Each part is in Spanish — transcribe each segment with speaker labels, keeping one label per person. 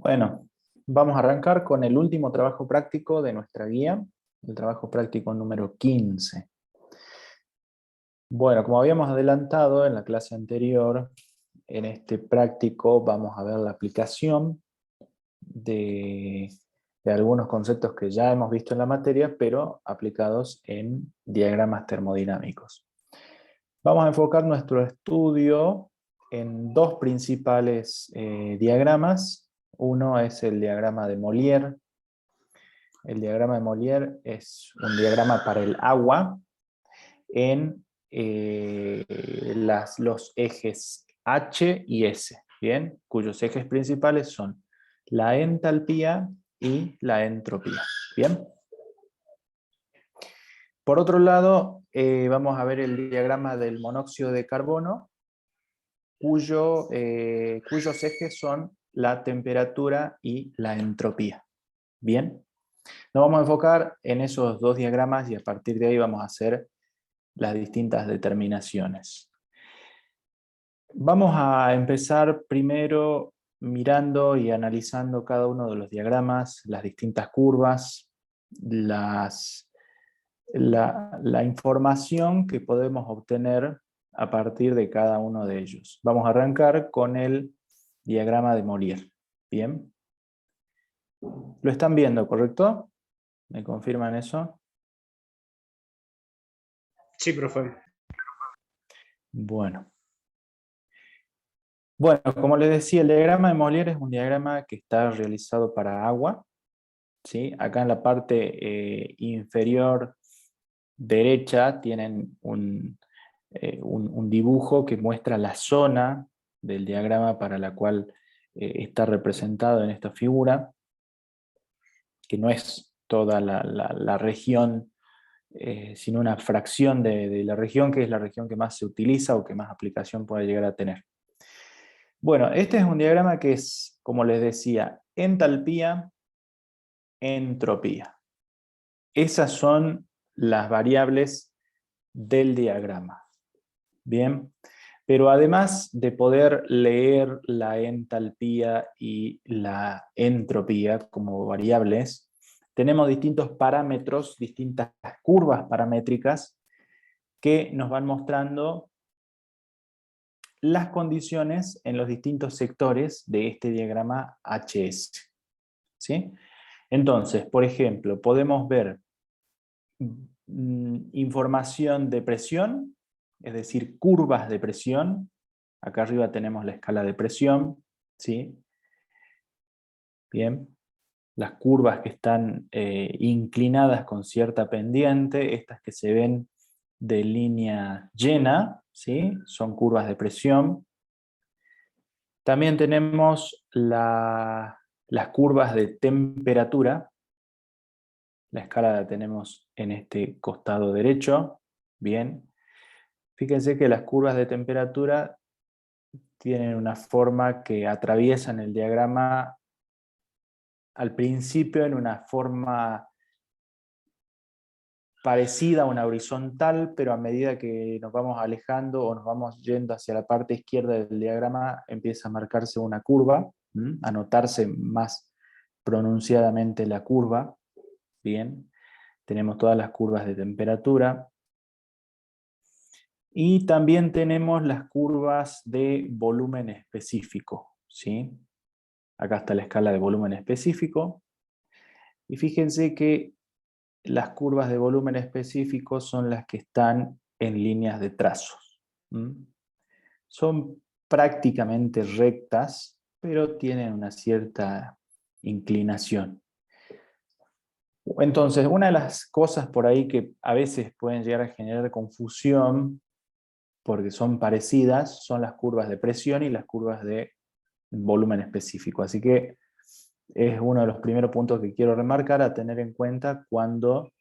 Speaker 1: Bueno, vamos a arrancar con el último trabajo práctico de nuestra guía, el trabajo práctico número 15. Bueno, como habíamos adelantado en la clase anterior, en este práctico vamos a ver la aplicación de algunos conceptos que ya hemos visto en la materia, pero aplicados en diagramas termodinámicos. Vamos a enfocar nuestro estudio en dos principales diagramas. Uno es el diagrama de Molière. El diagrama de Molière es un diagrama para el agua en los ejes H y S, ¿bien? Cuyos ejes principales son la entalpía y la entropía, ¿bien? Por otro lado, vamos a ver el diagrama del monóxido de carbono, cuyos ejes son la temperatura y la entropía, ¿bien? Nos vamos a enfocar en esos dos diagramas y a partir de ahí vamos a hacer las distintas determinaciones. Vamos a empezar primero mirando y analizando cada uno de los diagramas, las distintas curvas, la información que podemos obtener a partir de cada uno de ellos. Vamos a arrancar con el diagrama de Molière. ¿Bien? ¿Lo están viendo, correcto? ¿Me confirman eso?
Speaker 2: Sí, profe.
Speaker 1: Bueno. Bueno, como les decía, el diagrama de Molière es un diagrama que está realizado para agua, ¿sí? Acá en la parte inferior derecha tienen un dibujo que muestra la zona del diagrama para la cual está representado en esta figura, que no es toda la región, sino una fracción de la región, que es la región que más se utiliza o que más aplicación puede llegar a tener. Bueno, este es un diagrama que es, como les decía, entalpía, entropía. Esas son las variables del diagrama. Bien, pero además de poder leer la entalpía y la entropía como variables, tenemos distintos parámetros, distintas curvas paramétricas que nos van mostrando las condiciones en los distintos sectores de este diagrama HS. ¿Sí? Entonces, por ejemplo, podemos ver información de presión, es decir, curvas de presión. Acá arriba tenemos la escala de presión, ¿sí? Bien. Las curvas que están inclinadas con cierta pendiente, estas que se ven de línea llena, ¿sí? Son curvas de presión. También tenemos las curvas de temperatura. La escala la tenemos en este costado derecho. Bien. Fíjense que las curvas de temperatura tienen una forma que atraviesan el diagrama al principio en una forma parecida a una horizontal, pero a medida que nos vamos alejando o nos vamos yendo hacia la parte izquierda del diagrama, empieza a marcarse una curva, a notarse más pronunciadamente la curva. Bien, tenemos todas las curvas de temperatura. Y también tenemos las curvas de volumen específico, ¿sí? Acá está la escala de volumen específico. Y fíjense que las curvas de volumen específico son las que están en líneas de trazos. Son prácticamente rectas, pero tienen una cierta inclinación. Entonces, una de las cosas por ahí que a veces pueden llegar a generar confusión, porque son parecidas, son las curvas de presión y las curvas de volumen específico. Así que es uno de los primeros puntos que quiero remarcar a tener en cuenta cuando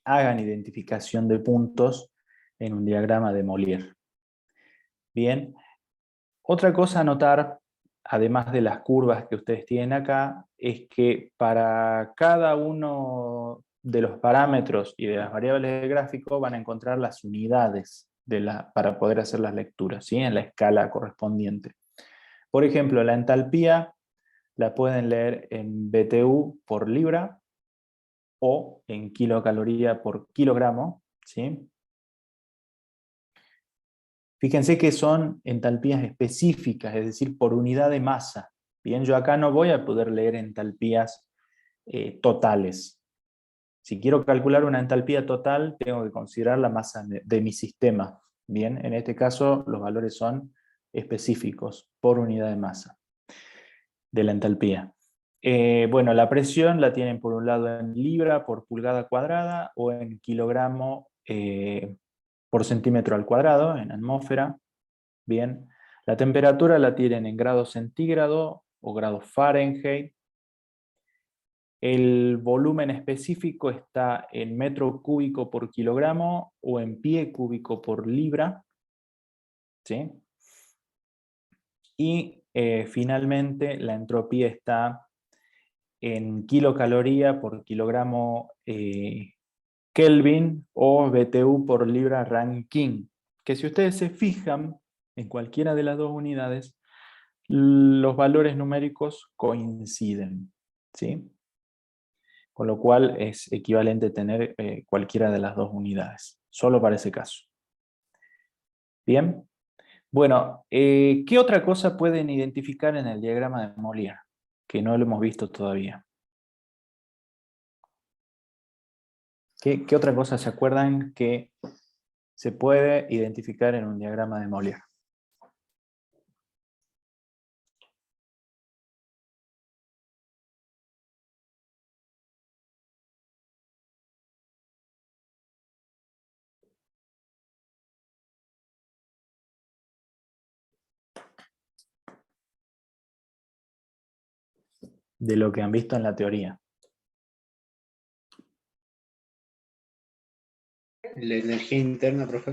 Speaker 1: hagan identificación de puntos en un diagrama de Molière. Bien, otra cosa a notar, además de las curvas que ustedes tienen acá, es que para cada uno de los parámetros y de las variables del gráfico van a encontrar las unidades para poder hacer las lecturas, ¿sí? En la escala correspondiente. Por ejemplo, la entalpía la pueden leer en BTU por libra o en kilocaloría por kilogramo, ¿sí? Fíjense que son entalpías específicas, es decir, por unidad de masa. Bien, yo acá no voy a poder leer entalpías totales. Si quiero calcular una entalpía total, tengo que considerar la masa de mi sistema. Bien, en este caso los valores son específicos por unidad de masa de la entalpía. Bueno, la presión la tienen por un lado en libra por pulgada cuadrada o en kilogramo por centímetro al cuadrado, en atmósfera. Bien, la temperatura la tienen en grados centígrados o grados Fahrenheit. El volumen específico está en metro cúbico por kilogramo o en pie cúbico por libra, ¿sí? Y finalmente la entropía está en kilocaloría por kilogramo Kelvin o BTU por libra Rankine, que si ustedes se fijan en cualquiera de las dos unidades, los valores numéricos coinciden, ¿sí? Con lo cual es equivalente tener cualquiera de las dos unidades, solo para ese caso. Bien, bueno, ¿qué otra cosa pueden identificar en el diagrama de Molière? Que no lo hemos visto todavía. ¿Qué otra cosa se acuerdan que se puede identificar en un diagrama de Molière? De lo que han visto en la teoría.
Speaker 2: La energía interna, profe.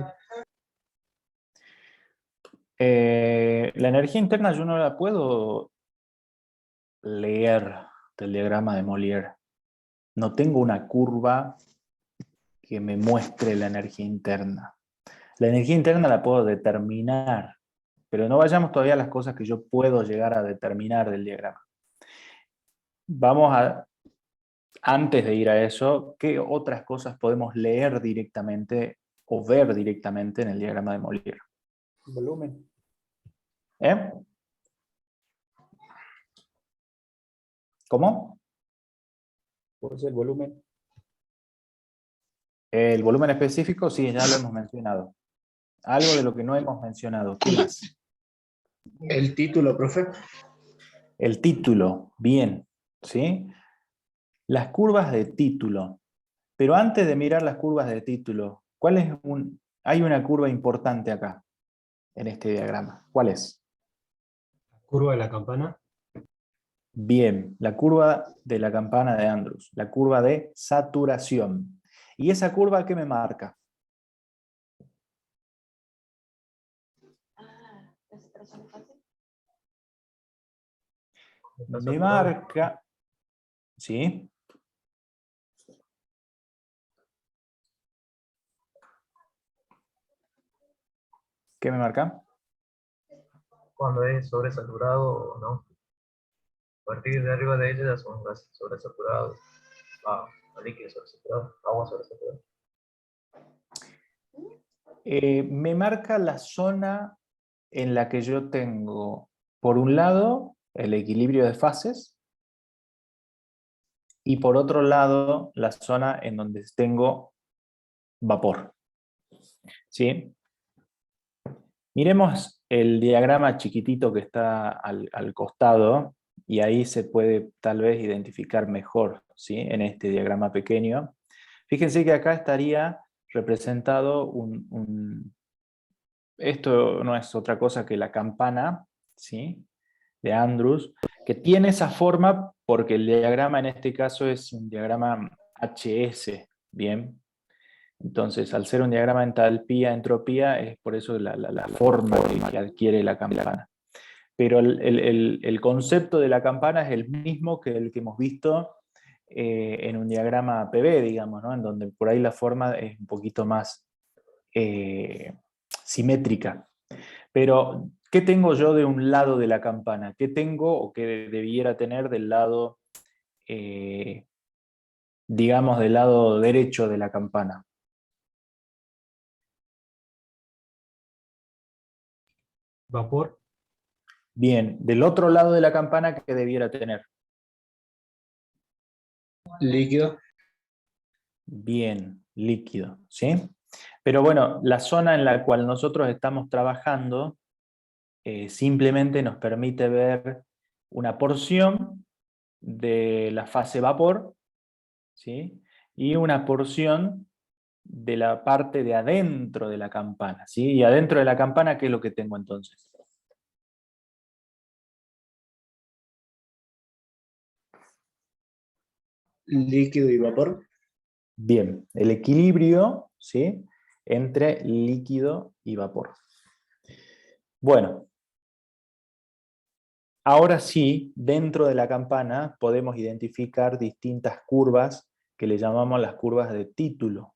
Speaker 1: La energía interna yo no la puedo leer del diagrama de Molière. No tengo una curva que me muestre la energía interna. La energía interna la puedo determinar, pero no vayamos todavía a las cosas que yo puedo llegar a determinar del diagrama. Vamos a, antes de ir a eso, ¿qué otras cosas podemos leer directamente o ver directamente en el diagrama de Molière?
Speaker 2: Volumen.
Speaker 1: ¿Eh? ¿Cómo?
Speaker 2: Pues el volumen.
Speaker 1: El volumen específico, sí, ya lo hemos mencionado. Algo de lo que no hemos mencionado. ¿Qué más?
Speaker 2: El título, profe.
Speaker 1: El título, bien, ¿sí? Las curvas de título. Pero antes de mirar las curvas de título, hay una curva importante acá, en este diagrama. ¿Cuál es?
Speaker 3: Curva de la campana.
Speaker 1: Bien, la curva de la campana de Andrews, la curva de saturación. ¿Y esa curva qué me marca? Me marca, ¿sí? ¿Qué me marca?
Speaker 3: Cuando es sobresaturado o no. A partir de arriba de ella ya son gases sobresaturados. Líquidos sobresaturados, agua sobresaturada.
Speaker 1: Me marca la zona en la que yo tengo, por un lado, el equilibrio de fases, y por otro lado, la zona en donde tengo vapor. ¿Sí? Miremos el diagrama chiquitito que está al costado, y ahí se puede tal vez identificar mejor, ¿sí? En este diagrama pequeño. Fíjense que acá estaría representado esto no es otra cosa que la campana, ¿sí? De Andrews, que tiene esa forma porque el diagrama en este caso es un diagrama HS, ¿bien? Entonces, al ser un diagrama entalpía-entropía, es por eso la forma que adquiere la campana. Pero el concepto de la campana es el mismo que el que hemos visto en un diagrama PV, digamos, ¿no? En donde por ahí la forma es un poquito más simétrica. Pero ¿Qué tengo yo de un lado de la campana? ¿Qué tengo o qué debiera tener del lado, digamos, del lado derecho de la campana?
Speaker 4: Vapor.
Speaker 1: Bien, del otro lado de la campana, ¿qué debiera tener?
Speaker 2: Líquido.
Speaker 1: Bien, líquido, ¿sí? Pero bueno, la zona en la cual nosotros estamos trabajando simplemente nos permite ver una porción de la fase vapor, ¿sí? Y una porción de la parte de adentro de la campana, ¿sí? Y adentro de la campana, ¿qué es lo que tengo entonces?
Speaker 2: Líquido y vapor.
Speaker 1: Bien, el equilibrio, ¿sí? Entre líquido y vapor. Bueno, ahora sí, dentro de la campana podemos identificar distintas curvas que le llamamos las curvas de título,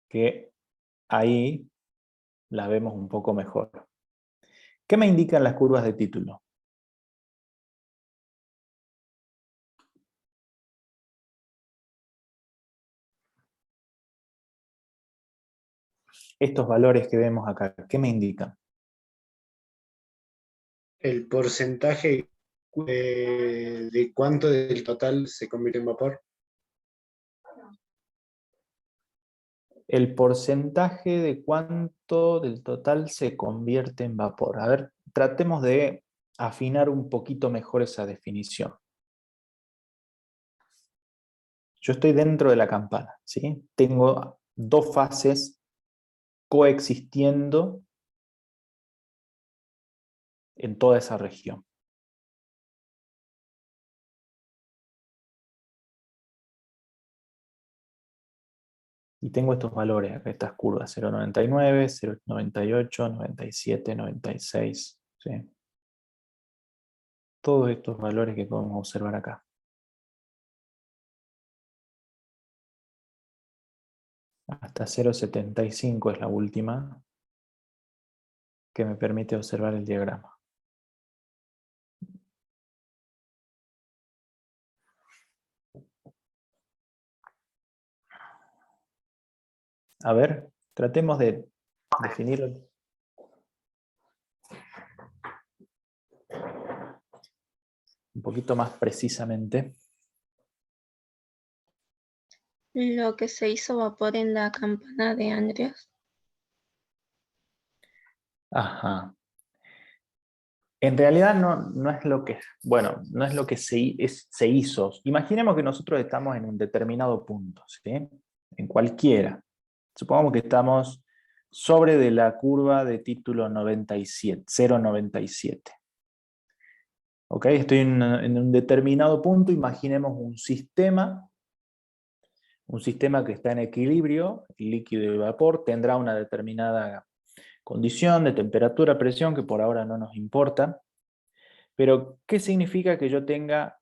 Speaker 1: que ahí las vemos un poco mejor. ¿Qué me indican las curvas de título? Estos valores que vemos acá, ¿qué me indican?
Speaker 2: El porcentaje de cuánto del total se convierte en vapor.
Speaker 1: El porcentaje de cuánto del total se convierte en vapor. A ver, tratemos de afinar un poquito mejor esa definición. Yo estoy dentro de la campana, ¿sí? Tengo dos fases coexistiendo en toda esa región. Y tengo estos valores, acá estas curvas, 0,99, 0,98, 97, 96, ¿sí? Todos estos valores que podemos observar acá. Hasta 0,75 es la última que me permite observar el diagrama. A ver, tratemos de definir un poquito más precisamente.
Speaker 5: Lo que se hizo vapor en la campana de Andreas.
Speaker 1: Ajá. En realidad no es lo que, bueno, no es lo que se hizo. Imaginemos que nosotros estamos en un determinado punto, ¿sí? En cualquiera. Supongamos que estamos sobre de la curva de título 97, 0,97. ¿Ok? Estoy en un determinado punto, imaginemos un sistema que está en equilibrio, líquido y vapor, tendrá una determinada condición de temperatura, presión, que por ahora no nos importa. Pero, ¿qué significa que yo tenga,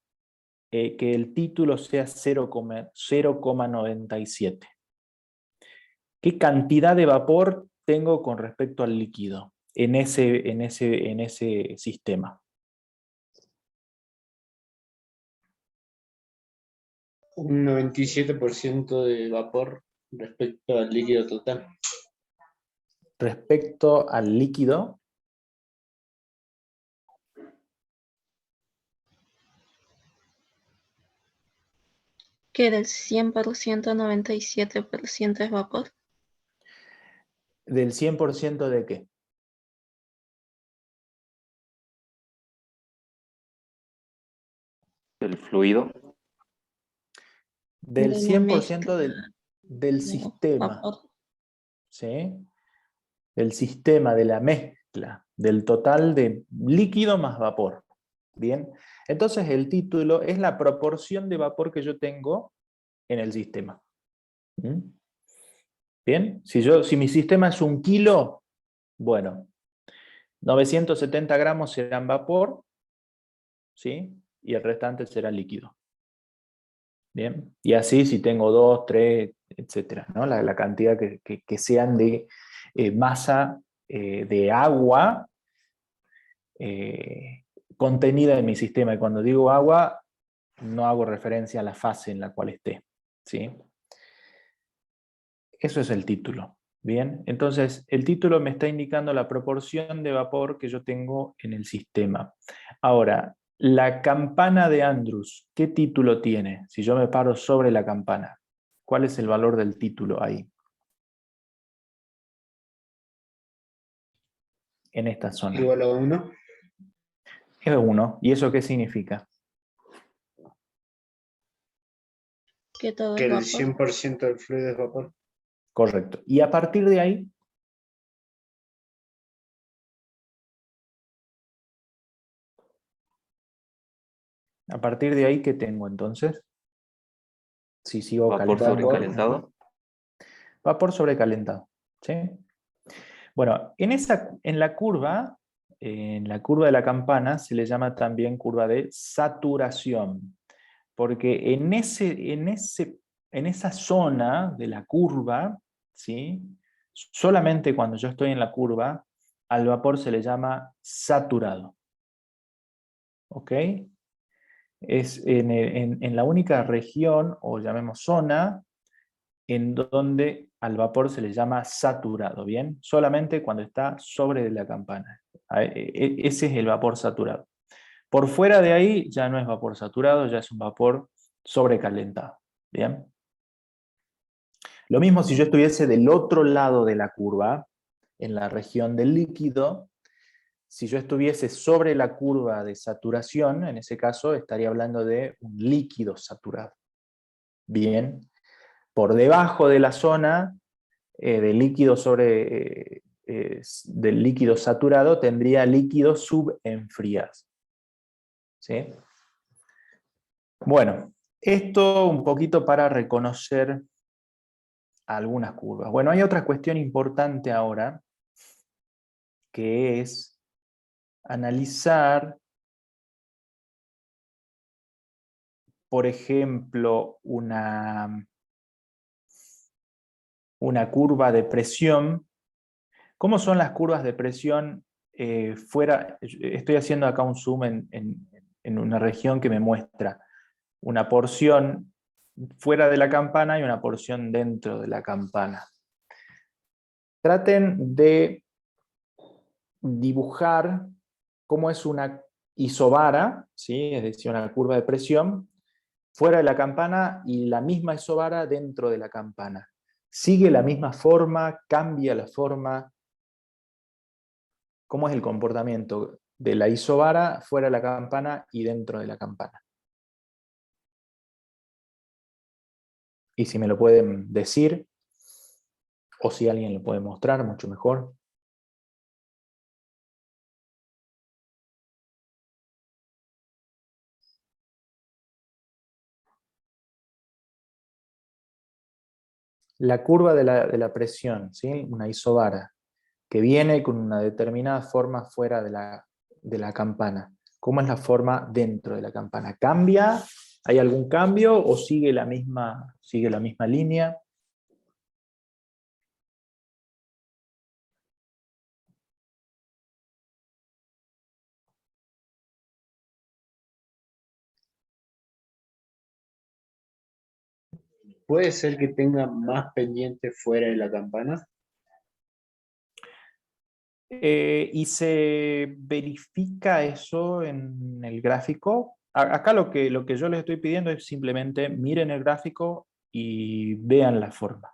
Speaker 1: que el título sea 0,97? ¿Qué cantidad de vapor tengo con respecto al líquido en ese sistema?
Speaker 2: Un 97% de vapor respecto al líquido total.
Speaker 1: Respecto al líquido,
Speaker 5: Que del 100%, 97% es vapor.
Speaker 1: ¿del 100% de qué?
Speaker 4: Del fluido.
Speaker 1: Del
Speaker 5: De la
Speaker 1: 100%
Speaker 5: mezcla
Speaker 1: del
Speaker 5: de
Speaker 1: sistema,
Speaker 5: vapor.
Speaker 1: ¿sí? Del sistema, de la mezcla, del total de líquido más vapor. Bien, entonces el título es la proporción de vapor que yo tengo en el sistema. ¿Mm? Bien, si mi sistema es 1 kilo, bueno, 970 gramos serán vapor, ¿sí? Y el restante será líquido. Bien, y así si tengo 2, 3, etcétera, ¿no? La cantidad que sean de masa de agua contenida en mi sistema. Y cuando digo agua, no hago referencia a la fase en la cual esté, ¿sí? Eso es el título. Bien, entonces el título me está indicando la proporción de vapor que yo tengo en el sistema. Ahora, la campana de Andrews, ¿qué título tiene? Si yo me paro sobre la campana, ¿cuál es el valor del título ahí? En esta zona.
Speaker 2: Igual a 1.
Speaker 1: Es 1. ¿Y eso qué significa?
Speaker 5: Que todo
Speaker 2: Que
Speaker 5: es
Speaker 2: el
Speaker 5: vapor.
Speaker 2: 100% del fluido es vapor.
Speaker 1: Correcto. Y a partir de ahí, ¿qué tengo entonces? Si sigo
Speaker 4: Vapor
Speaker 1: calentando.
Speaker 4: sobrecalentado.
Speaker 1: Vapor sobrecalentado. ¿Sí? Bueno, en la curva de la campana se le llama también curva de saturación, porque en esa zona de la curva, ¿sí? Solamente cuando yo estoy en la curva, al vapor se le llama saturado. ¿Ok? Es en la única región, o llamemos zona, en donde al vapor se le llama saturado, ¿bien? Solamente cuando está sobre la campana. Ese es el vapor saturado. Por fuera de ahí ya no es vapor saturado, ya es un vapor sobrecalentado, ¿bien? Lo mismo si yo estuviese del otro lado de la curva, en la región del líquido, si yo estuviese sobre la curva de saturación, en ese caso estaría hablando de un líquido saturado. Bien, por debajo de la zona del líquido saturado tendría líquidos subenfriados. ¿Sí? Bueno, esto un poquito para reconocer algunas curvas. Bueno, hay otra cuestión importante ahora, que es analizar, por ejemplo, una curva de presión. ¿Cómo son las curvas de presión fuera? Estoy haciendo acá un zoom en una región que me muestra una porción fuera de la campana y una porción dentro de la campana. Traten de dibujar cómo es una isobara, ¿sí? Es decir, una curva de presión, fuera de la campana y la misma isobara dentro de la campana. ¿Sigue la misma forma? ¿Cambia la forma? ¿Cómo es el comportamiento de la isobara fuera de la campana y dentro de la campana? Y si me lo pueden decir, o si alguien lo puede mostrar, mucho mejor. La curva de la presión, ¿sí? Una isobara, que viene con una determinada forma fuera de la campana. ¿Cómo es la forma dentro de la campana? ¿Cambia? ¿Hay algún cambio o sigue la misma línea?
Speaker 2: ¿Puede ser que tenga más pendiente fuera de la campana?
Speaker 1: ¿Y se verifica eso en el gráfico? Acá lo que yo les estoy pidiendo es simplemente miren el gráfico y vean la forma.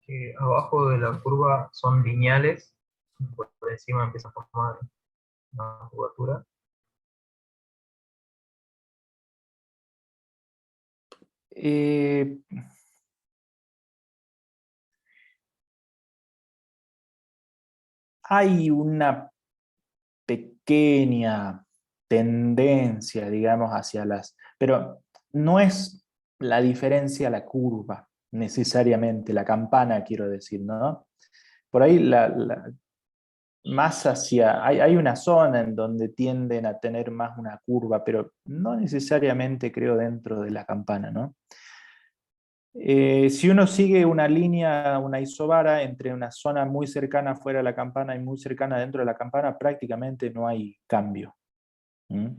Speaker 3: Que abajo de la curva son lineales, por encima empieza a formar una curvatura.
Speaker 1: Hay una pequeña tendencia, digamos, hacia las... Pero no es la diferencia la curva, necesariamente, la campana, quiero decir, ¿no? Por ahí más hacia... Hay una zona en donde tienden a tener más una curva, pero no necesariamente, creo, dentro de la campana, ¿no? Si uno sigue una línea, una isobara, entre una zona muy cercana fuera de la campana y muy cercana dentro de la campana, prácticamente no hay cambio. ¿Mm?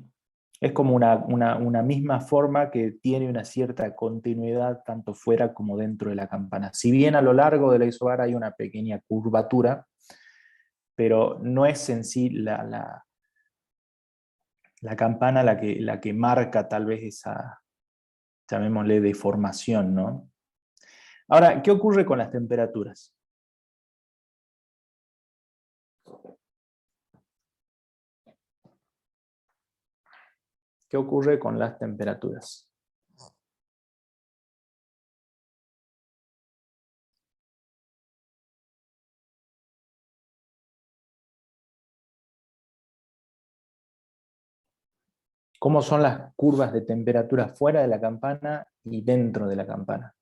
Speaker 1: Es como una misma forma que tiene una cierta continuidad tanto fuera como dentro de la campana. Si bien a lo largo de la isobara hay una pequeña curvatura, pero no es en sí la campana la que marca tal vez esa, llamémosle, deformación, ¿no? Ahora, ¿qué ocurre con las temperaturas? ¿Qué ocurre con las temperaturas? ¿Cómo son las curvas de temperatura fuera de la campana y dentro de la campana?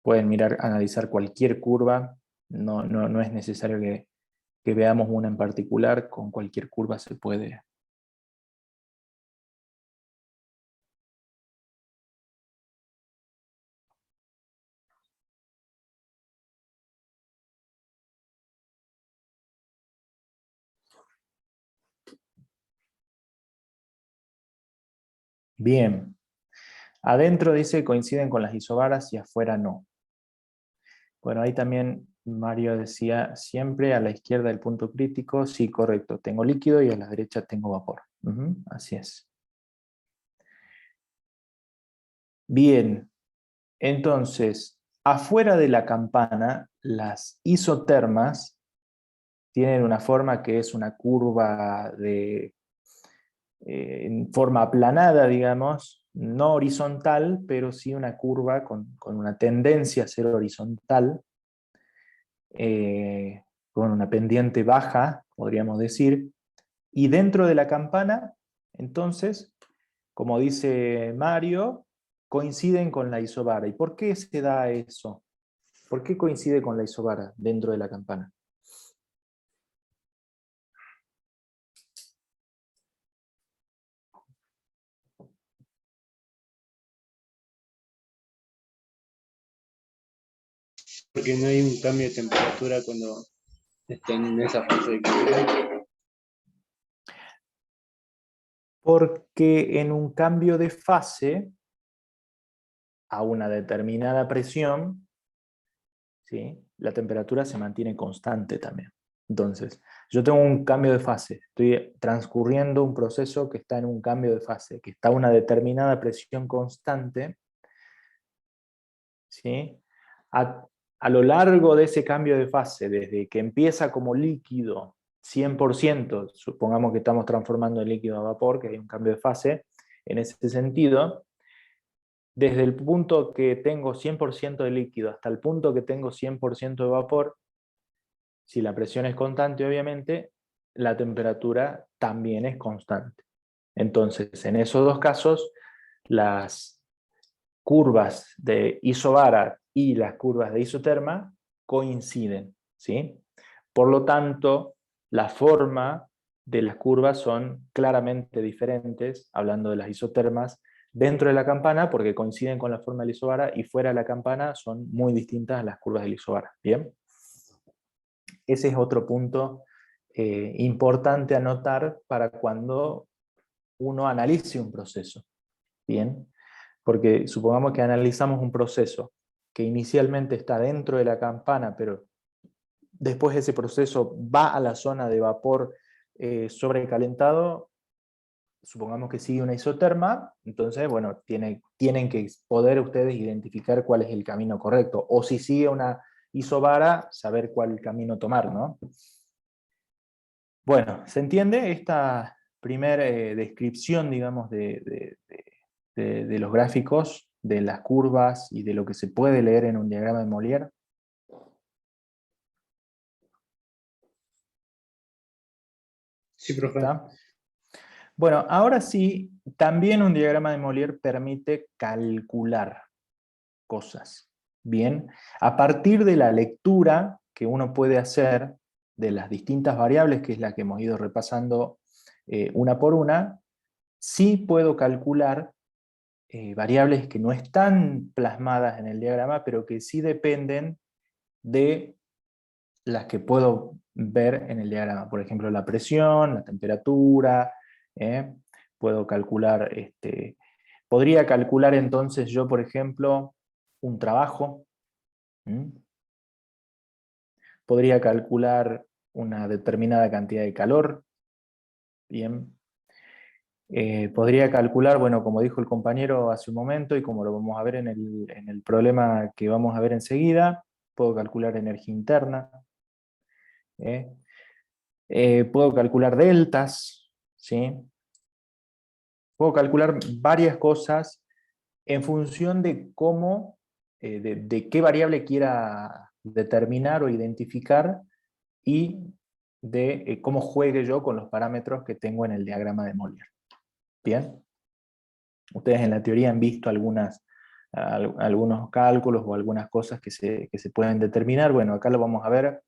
Speaker 1: Pueden mirar, analizar cualquier curva, no es necesario que veamos una en particular, con cualquier curva se puede. Bien, adentro dice coinciden con las isobaras y afuera no. Bueno, ahí también Mario decía, siempre a la izquierda del punto crítico, sí, correcto, tengo líquido y a la derecha tengo vapor. Así es. Bien, entonces, afuera de la campana, las isotermas tienen una forma que es una curva en forma aplanada, digamos, no horizontal, pero sí una curva con una tendencia a ser horizontal, con una pendiente baja, podríamos decir, y dentro de la campana, entonces, como dice Mario, coinciden con la isobara. ¿Y por qué se da eso? ¿Por qué coincide con la isobara dentro de la campana?
Speaker 2: Porque no hay un cambio de temperatura cuando estén en esa fase de equilibrio.
Speaker 1: Porque en un cambio de fase a una determinada presión, ¿sí?, la temperatura se mantiene constante también. Entonces, yo tengo un cambio de fase, estoy transcurriendo un proceso que está en un cambio de fase, que está a una determinada presión constante, ¿sí? A lo largo de ese cambio de fase, desde que empieza como líquido 100%, supongamos que estamos transformando el líquido a vapor, que hay un cambio de fase, en ese sentido, desde el punto que tengo 100% de líquido hasta el punto que tengo 100% de vapor, si la presión es constante, obviamente, la temperatura también es constante. Entonces, en esos dos casos, las curvas de isobara y las curvas de isoterma coinciden, ¿sí? Por lo tanto, la forma de las curvas son claramente diferentes, hablando de las isotermas, dentro de la campana, porque coinciden con la forma de la isobara, y fuera de la campana son muy distintas a las curvas de la isobara. ¿Bien? Ese es otro punto importante a notar para cuando uno analice un proceso. ¿Bien? Porque supongamos que analizamos un proceso que inicialmente está dentro de la campana, pero después ese proceso va a la zona de vapor sobrecalentado, supongamos que sigue una isoterma, entonces, bueno, tienen que poder ustedes identificar cuál es el camino correcto, o si sigue una isobara, saber cuál camino tomar, ¿no? Bueno, ¿se entiende esta primera descripción, digamos, de los gráficos, de las curvas y de lo que se puede leer en un diagrama de Molière?
Speaker 2: Sí, profe.
Speaker 1: ¿Está? Bueno, ahora sí, también un diagrama de Molière permite calcular cosas. Bien, a partir de la lectura que uno puede hacer de las distintas variables, que es la que hemos ido repasando una por una, sí puedo calcular variables que no están plasmadas en el diagrama, pero que sí dependen de las que puedo ver en el diagrama. Por ejemplo, la presión, la temperatura, puedo calcular, podría calcular entonces yo, por ejemplo, un trabajo, ¿m? Podría calcular una determinada cantidad de calor, bien. Podría calcular, bueno, como dijo el compañero hace un momento y como lo vamos a ver en el problema que vamos a ver enseguida, puedo calcular energía interna, ¿eh? Puedo calcular deltas, ¿sí? Puedo calcular varias cosas en función de cómo, de qué variable quiera determinar o identificar y de cómo juegue yo con los parámetros que tengo en el diagrama de Molière. Bien. Ustedes en la teoría han visto algunos cálculos o algunas cosas que se pueden determinar. Bueno, acá lo vamos a ver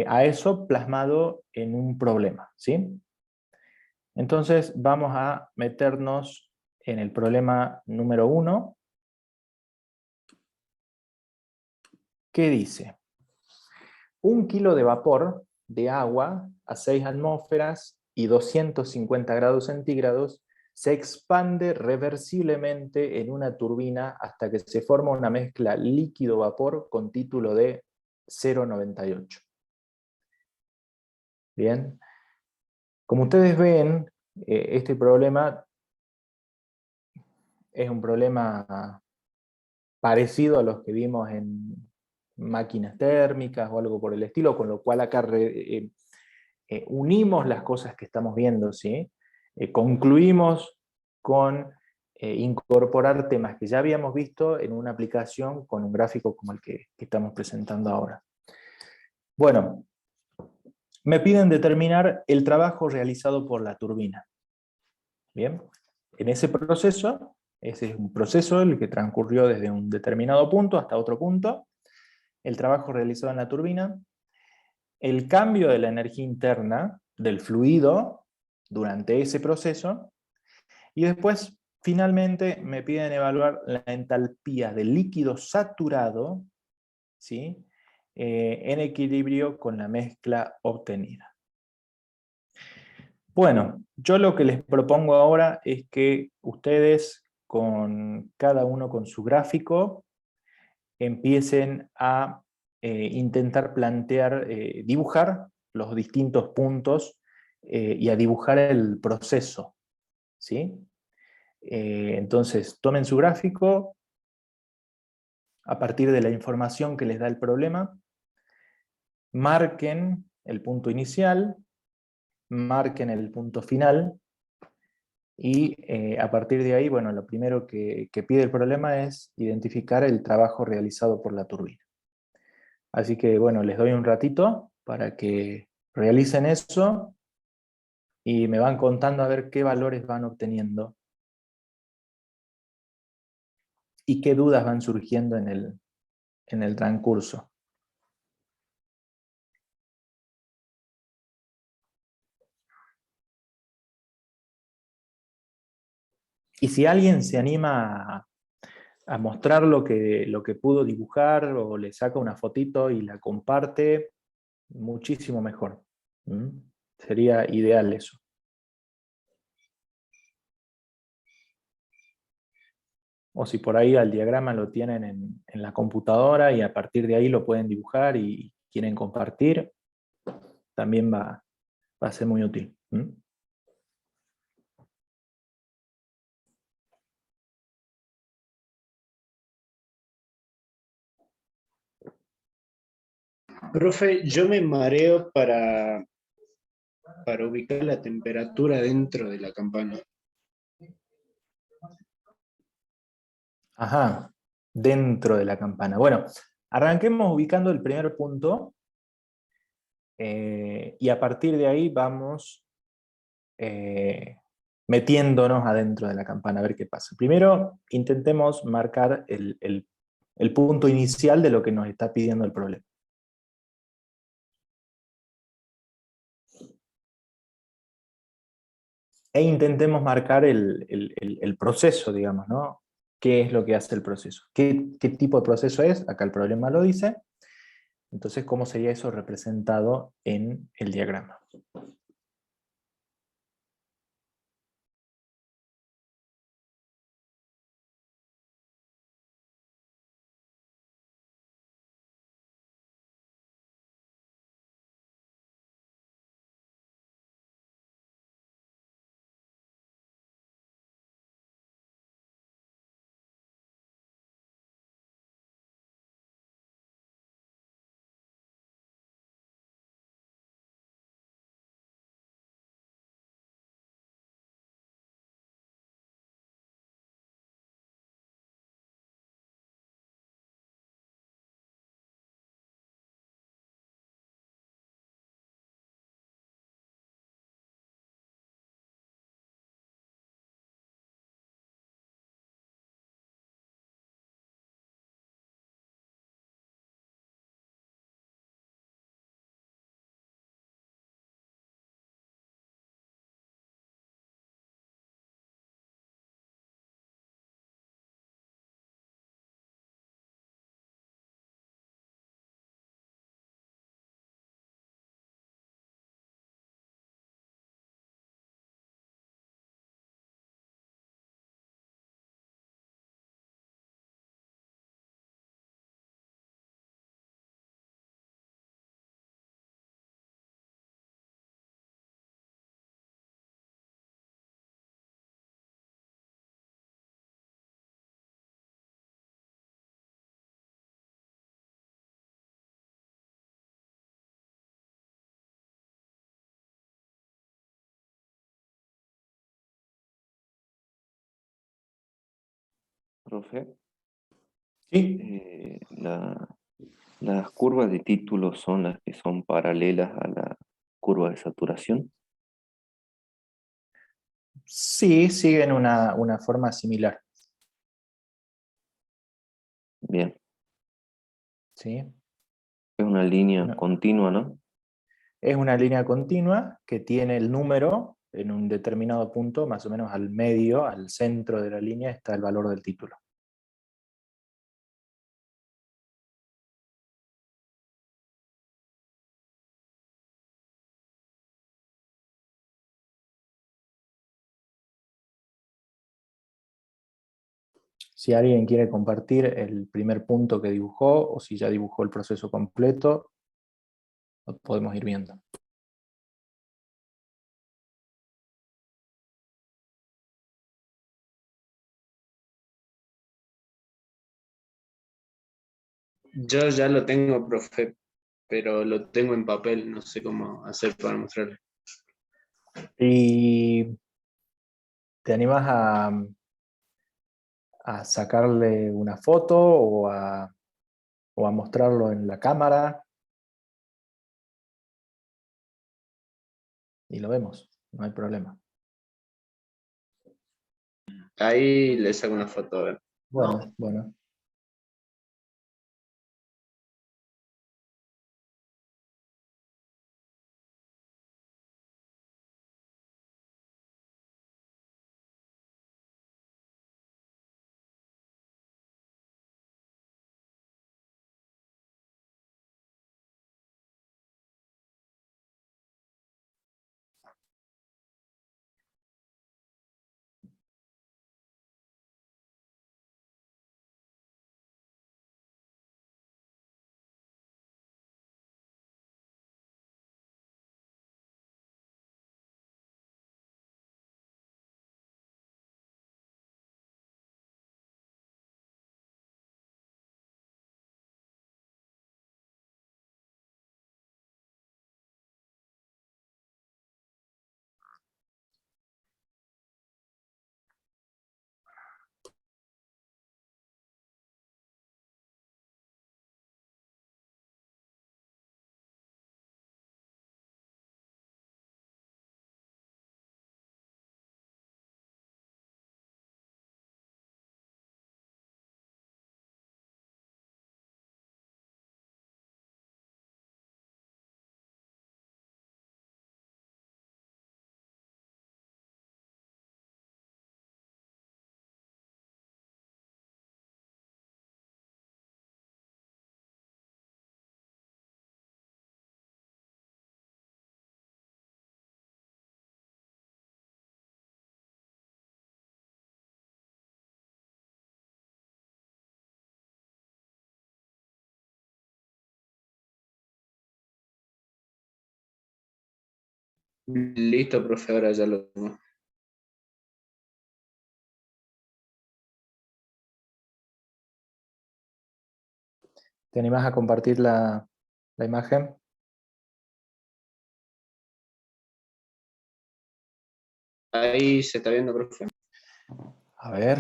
Speaker 1: a eso plasmado en un problema, ¿sí? Entonces vamos a meternos en el problema número 1, que dice: 1 kilo de vapor de agua a 6 atmósferas y 250 grados centígrados se expande reversiblemente en una turbina hasta que se forma una mezcla líquido-vapor con título de 0,98. Bien. Como ustedes ven, este problema es un problema parecido a los que vimos en máquinas térmicas o algo por el estilo, con lo cual acá unimos las cosas que estamos viendo, ¿sí? Concluimos con incorporar temas que ya habíamos visto en una aplicación con un gráfico como el que estamos presentando ahora. Bueno, me piden determinar el trabajo realizado por la turbina. Bien, en ese proceso, ese es un proceso el que transcurrió desde un determinado punto hasta otro punto, el trabajo realizado en la turbina, el cambio de la energía interna del fluido durante ese proceso, y después finalmente me piden evaluar la entalpía del líquido saturado, ¿sí? En equilibrio con la mezcla obtenida. Bueno, yo lo que les propongo ahora es que ustedes, cada uno con su gráfico, empiecen a intentar plantear, dibujar los distintos puntos y a dibujar el proceso, ¿sí? Entonces, tomen su gráfico a partir de la información que les da el problema, marquen el punto inicial, marquen el punto final, y a partir de ahí, bueno, lo primero que pide el problema es identificar el trabajo realizado por la turbina. Así que, bueno, les doy un ratito para que realicen eso y me van contando a ver qué valores van obteniendo y qué dudas van surgiendo en el transcurso. Y si alguien se anima a mostrar lo que pudo dibujar o le saca una fotito y la comparte, muchísimo mejor. ¿Mm? Sería ideal eso. O si por ahí al diagrama lo tienen en la computadora y a partir de ahí lo pueden dibujar y quieren compartir, también va a ser muy útil. ¿Mm?
Speaker 2: Profe, yo me mareo para ubicar la temperatura dentro de la campana.
Speaker 1: Ajá, dentro de la campana. Bueno, arranquemos ubicando el primer punto y a partir de ahí vamos metiéndonos adentro de la campana a ver qué pasa. Primero intentemos marcar el punto inicial de lo que nos está pidiendo el problema. E intentemos marcar el proceso, digamos, ¿no? ¿Qué es lo que hace el proceso? ¿Qué tipo de proceso es? Acá el problema lo dice. Entonces, ¿cómo sería eso representado en el diagrama?
Speaker 4: Profe,
Speaker 1: ¿Sí?
Speaker 4: las curvas de título son las que son paralelas a la curva de saturación.
Speaker 1: Sí, siguen una forma similar.
Speaker 4: Bien,
Speaker 1: ¿Sí?
Speaker 4: es una línea
Speaker 1: Una-
Speaker 4: continua, ¿no?
Speaker 1: es una línea continua que tiene el número en un determinado punto, más o menos al medio, al centro de la línea, está el valor del título. Si alguien quiere compartir el primer punto que dibujó, o si ya dibujó el proceso completo, lo podemos ir viendo.
Speaker 2: Yo ya lo tengo, profe, pero lo tengo en papel, no sé cómo hacer para mostrarle.
Speaker 1: ¿Y te animas a sacarle una foto o a mostrarlo en la cámara? Y lo vemos, no hay problema.
Speaker 2: Ahí le saco una foto, a ver.
Speaker 1: Bueno, bueno.
Speaker 2: Listo, profe, ahora ya lo tengo.
Speaker 1: ¿Te animás a compartir la imagen?
Speaker 2: Ahí se está viendo, profe.
Speaker 1: A ver.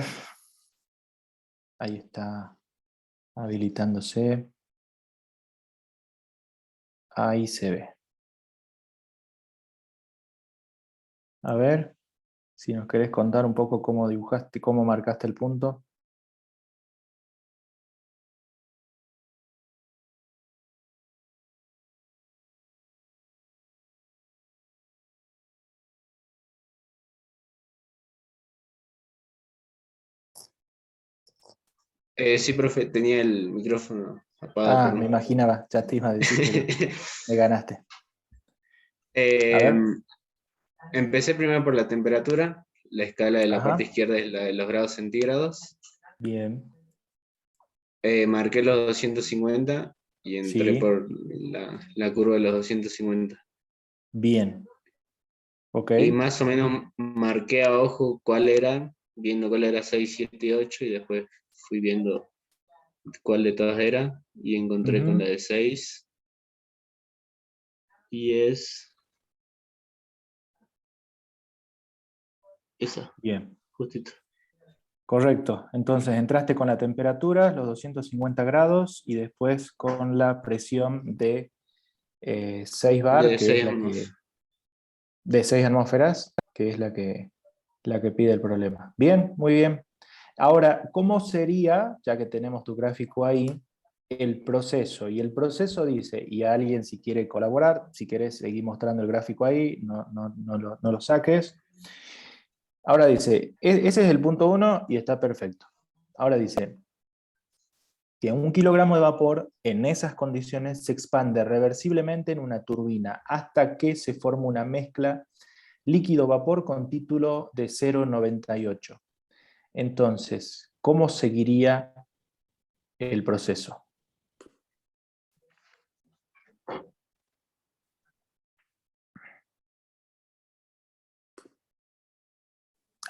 Speaker 1: Ahí está habilitándose. Ahí se ve. A ver, si nos querés contar un poco cómo dibujaste, cómo marcaste el punto.
Speaker 2: Sí, profe, tenía el micrófono apagado por
Speaker 1: Me
Speaker 2: mí.
Speaker 1: imaginaba, ya te iba a decir, pero me ganaste. A
Speaker 2: Eh,
Speaker 1: ver.
Speaker 2: Empecé primero por la temperatura. La escala de la parte
Speaker 1: Ajá.
Speaker 2: izquierda es la de los grados centígrados.
Speaker 1: Bien.
Speaker 2: Marqué los 250 y entré
Speaker 1: Sí.
Speaker 2: por la curva de los 250.
Speaker 1: Bien. Ok.
Speaker 2: Y más o menos marqué a ojo cuál era, viendo cuál era 6, 7 y 8, y después fui viendo cuál de todas era, y encontré con la
Speaker 1: Ujú.
Speaker 2: de 6, y es esa,
Speaker 1: Bien.
Speaker 2: justito.
Speaker 1: Correcto. Entonces entraste con la temperatura, los 250 grados, y después con la presión de 6 bar,
Speaker 2: De
Speaker 1: que es
Speaker 2: 6
Speaker 1: la que, de 6 atmósferas, que es la que pide el problema. Bien, muy bien. Ahora, ¿cómo sería, ya que tenemos tu gráfico ahí, el proceso? Y el proceso dice, y alguien si quiere colaborar, si quieres seguir mostrando el gráfico ahí, no lo saques. Ahora dice, ese es el punto 1 y está perfecto. Ahora dice que 1 kilogramo de vapor en esas condiciones se expande reversiblemente en una turbina hasta que se forma una mezcla líquido-vapor con título de 0,98. Entonces, ¿cómo seguiría el proceso?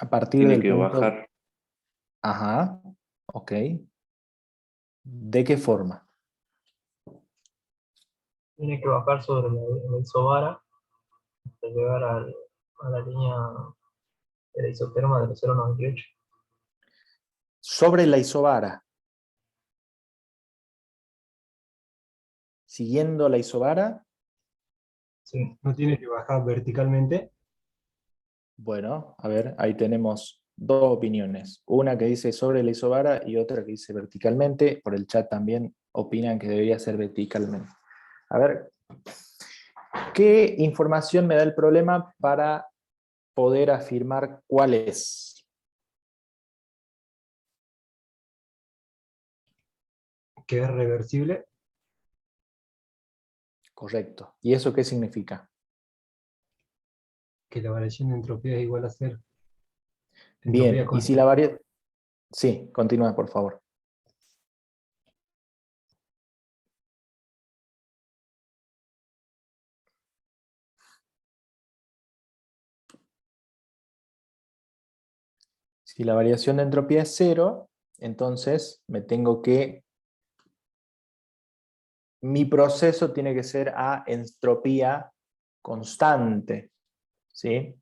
Speaker 1: A partir
Speaker 4: Tiene
Speaker 1: del
Speaker 4: que
Speaker 1: punto...
Speaker 4: bajar,
Speaker 1: Ajá, ok. ¿De qué forma?
Speaker 3: Tiene que bajar sobre la isobara hasta llegar a la línea de la isoterma de los 0,98.
Speaker 1: Sobre la isobara. Siguiendo la isobara,
Speaker 3: Sí,
Speaker 6: No tiene que bajar verticalmente.
Speaker 1: bueno, a ver, ahí tenemos dos opiniones. Una que dice sobre la isobara y otra que dice verticalmente. Por el chat también opinan que debería ser verticalmente. A ver, ¿qué información me da el problema para poder afirmar cuál es?
Speaker 6: Que es reversible,
Speaker 1: Correcto. ¿Y eso qué significa?
Speaker 6: que la variación de entropía es igual a cero. Entropía
Speaker 1: Bien, y si la
Speaker 6: constante.
Speaker 1: variedad... Sí, continúa, por favor. Si la variación de entropía es cero, entonces me tengo que... Mi proceso tiene que ser a entropía constante, ¿sí?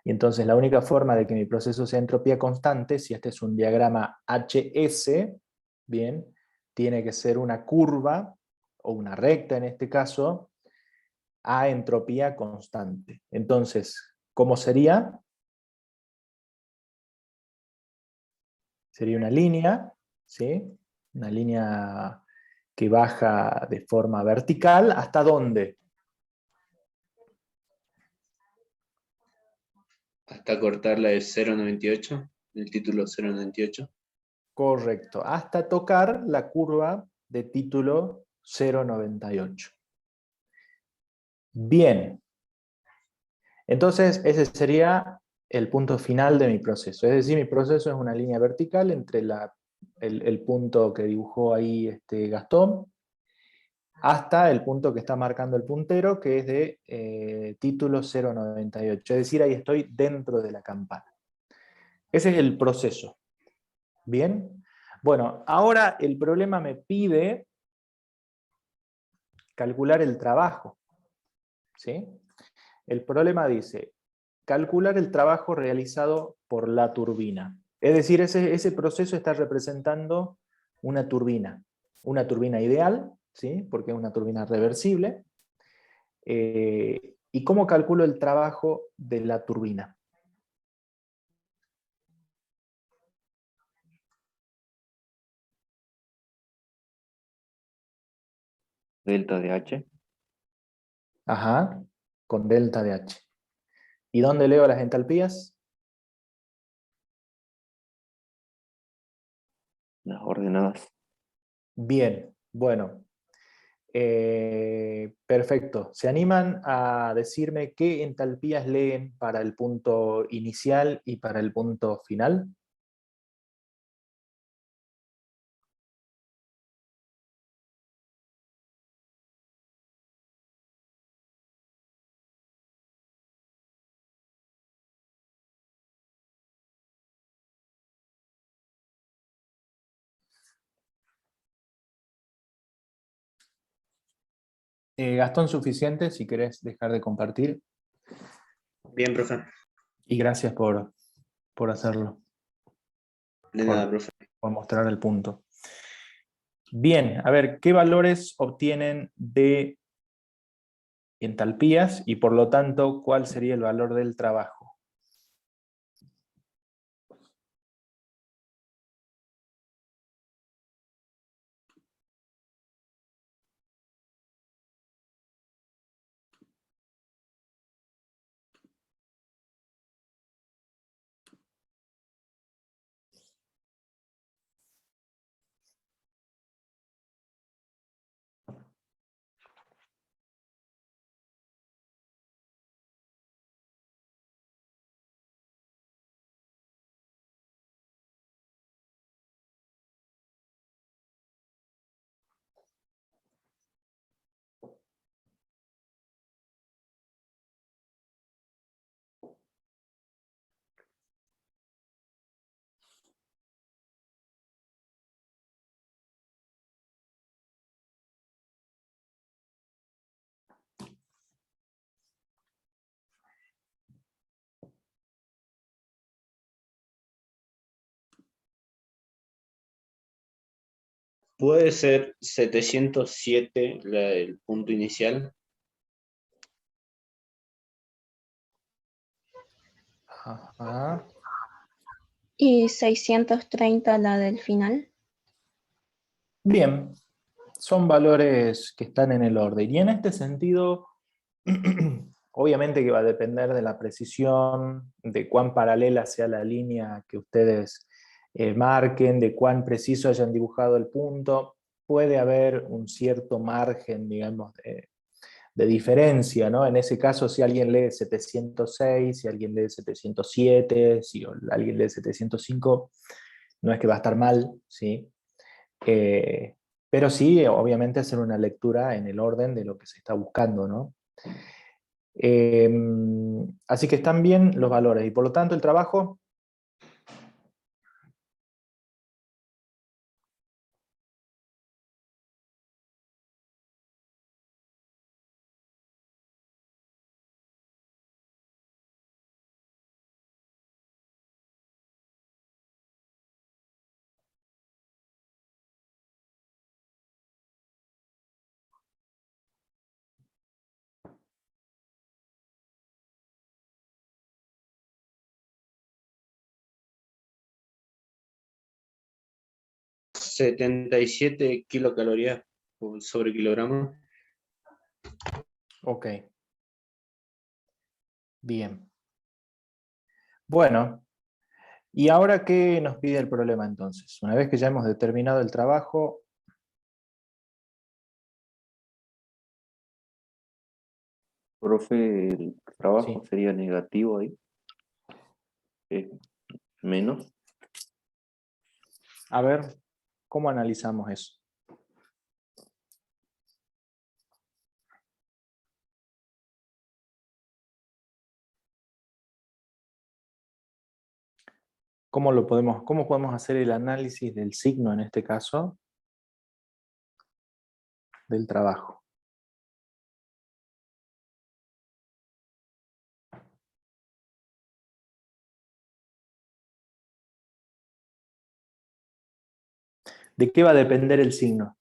Speaker 1: Y entonces la única forma de que mi proceso sea entropía constante, si este es un diagrama HS, bien, tiene que ser una curva, o una recta en este caso, a entropía constante. Entonces, ¿cómo sería? Sería una línea, ¿sí? Una línea que baja de forma vertical, ¿hasta dónde?
Speaker 2: Hasta cortar la de 0,98, el título 0,98.
Speaker 1: Correcto, hasta tocar la curva de título 0,98. Bien, entonces ese sería el punto final de mi proceso. Es decir, mi proceso es una línea vertical entre el punto que dibujó ahí Gastón hasta el punto que está marcando el puntero, que es de título 098. Es decir, ahí estoy dentro de la campana. Ese es el proceso. ¿Bien? Bueno, ahora el problema me pide calcular el trabajo. ¿Sí? El problema dice, calcular el trabajo realizado por la turbina. Es decir, ese proceso está representando una turbina ideal, ¿sí? Porque es una turbina reversible. ¿Y cómo calculo el trabajo de la turbina?
Speaker 4: Delta de H.
Speaker 1: Ajá, con delta de H. ¿Y dónde leo las entalpías?
Speaker 4: Las ordenadas.
Speaker 1: Bien, bueno. Perfecto. ¿Se animan a decirme qué entalpías leen para el punto inicial y para el punto final? Gastón, suficiente, si querés dejar de compartir.
Speaker 2: Bien, profe.
Speaker 1: Y gracias por hacerlo,
Speaker 2: De
Speaker 1: por,
Speaker 2: nada, profe.
Speaker 1: por mostrar el punto. Bien, a ver, ¿qué valores obtienen de entalpías y por lo tanto cuál sería el valor del trabajo?
Speaker 2: ¿Puede ser 707 el punto inicial?
Speaker 1: Ajá.
Speaker 5: Y 630 la del final.
Speaker 1: Bien, son valores que están en el orden. Y en este sentido, obviamente que va a depender de la precisión, de cuán paralela sea la línea que ustedes marquen, de cuán preciso hayan dibujado el punto. Puede haber un cierto margen, digamos, de diferencia, ¿no? En ese caso, si alguien lee 706, si alguien lee 707, si alguien lee 705, no es que va a estar mal, ¿sí? Eh, pero sí, obviamente, hacer una lectura en el orden de lo que se está buscando, ¿no? Así que están bien los valores, y por lo tanto el trabajo...
Speaker 2: ¿77 kilocalorías sobre kilogramo?
Speaker 1: Ok, bien. Bueno, ¿y ahora qué nos pide el problema entonces? Una vez que ya hemos determinado el trabajo,
Speaker 4: Profe, el trabajo
Speaker 1: sí.
Speaker 4: sería negativo ahí. Menos.
Speaker 1: A ver, ¿cómo analizamos eso? cómo podemos hacer el análisis del signo en este caso? Del trabajo. ¿De qué va a depender el signo?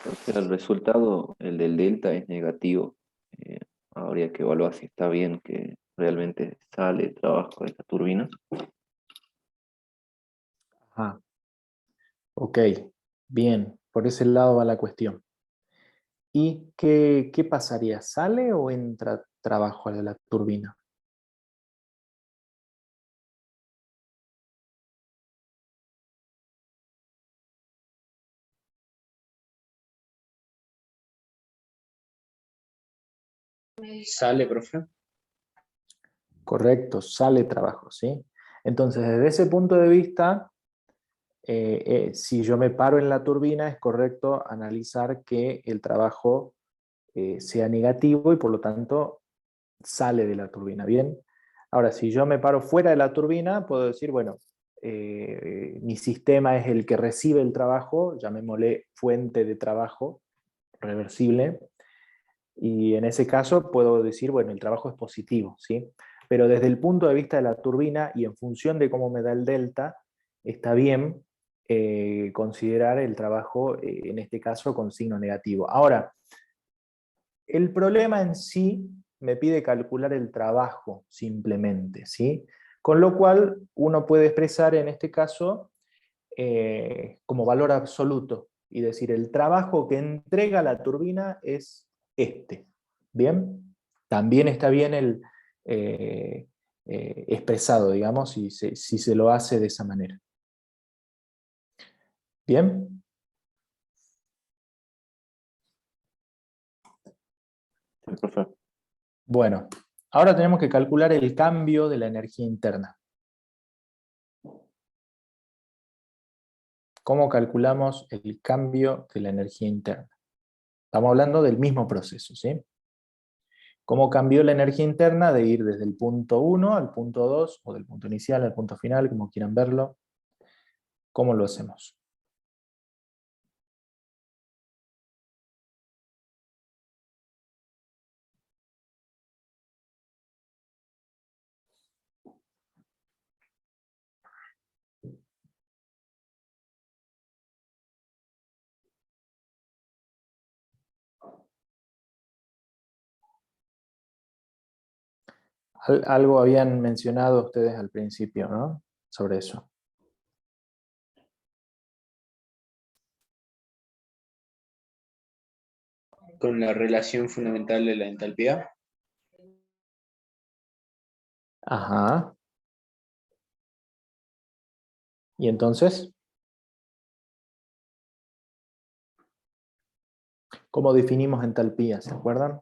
Speaker 4: O sea, el resultado, el del delta, es negativo. Eh, Habría que evaluar si está bien que realmente sale trabajo de esta turbina.
Speaker 1: Ajá. Ok, bien, por ese lado va la cuestión. ¿Y qué pasaría? ¿Sale o entra trabajo a la turbina?
Speaker 2: Sale, profe.
Speaker 1: Correcto, sale trabajo, ¿sí? Entonces, desde ese punto de vista, si yo me paro en la turbina, es correcto analizar que el trabajo sea negativo y por lo tanto sale de la turbina, ¿bien? Ahora, si yo me paro fuera de la turbina, puedo decir, bueno, mi sistema es el que recibe el trabajo, llamémosle fuente de trabajo reversible, y en ese caso puedo decir, bueno, el trabajo es positivo, ¿sí? Pero desde el punto de vista de la turbina y en función de cómo me da el delta, está bien considerar el trabajo, en este caso, con signo negativo. Ahora, el problema en sí me pide calcular el trabajo simplemente, ¿sí? Con lo cual uno puede expresar en este caso como valor absoluto y decir el trabajo que entrega la turbina es este. ¿Bien? También está bien el expresado, digamos, si se lo hace de esa manera. ¿Bien?
Speaker 4: Sí, profe.
Speaker 1: Bueno, ahora tenemos que calcular el cambio de la energía interna. ¿Cómo calculamos el cambio de la energía interna? Estamos hablando del mismo proceso, ¿sí? ¿Cómo cambió la energía interna de ir desde el punto 1 al punto 2, o del punto inicial al punto final, como quieran verlo? ¿Cómo lo hacemos? Algo habían mencionado ustedes al principio, ¿no? Sobre eso.
Speaker 2: Con la relación fundamental de la entalpía.
Speaker 1: Ajá. ¿Y entonces? ¿Cómo definimos entalpía? ¿Se acuerdan?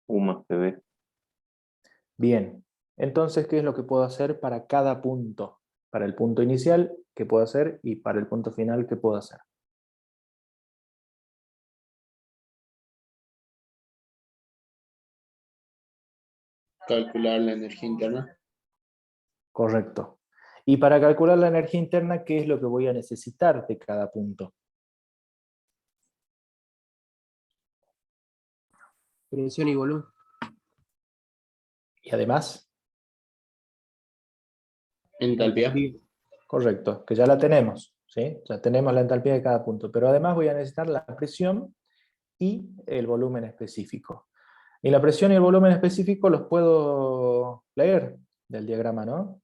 Speaker 4: U más PB.
Speaker 1: Bien. Entonces, ¿qué es lo que puedo hacer para cada punto? Para el punto inicial, ¿qué puedo hacer? Y para el punto final, ¿qué puedo hacer?
Speaker 2: Calcular la energía interna.
Speaker 1: Correcto. Y para calcular la energía interna, ¿qué es lo que voy a necesitar de cada punto?
Speaker 7: Presión y volumen.
Speaker 1: Y además,
Speaker 2: Entalpía.
Speaker 1: correcto, que ya la tenemos, ¿sí? Ya tenemos la entalpía de cada punto, pero además voy a necesitar la presión y el volumen específico. Y la presión y el volumen específico los puedo leer del diagrama, ¿no?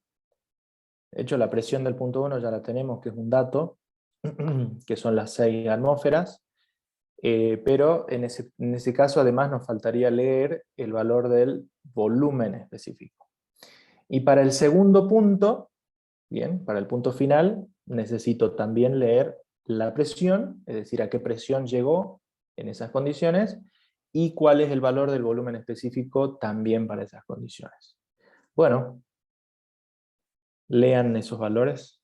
Speaker 1: De hecho, la presión del punto 1 ya la tenemos, que es un dato, que son las 6 atmósferas, pero en ese caso además nos faltaría leer el valor del volumen específico. Y para el segundo punto, bien, para el punto final, necesito también leer la presión, es decir, a qué presión llegó en esas condiciones, y cuál es el valor del volumen específico también para esas condiciones. Bueno, lean esos valores.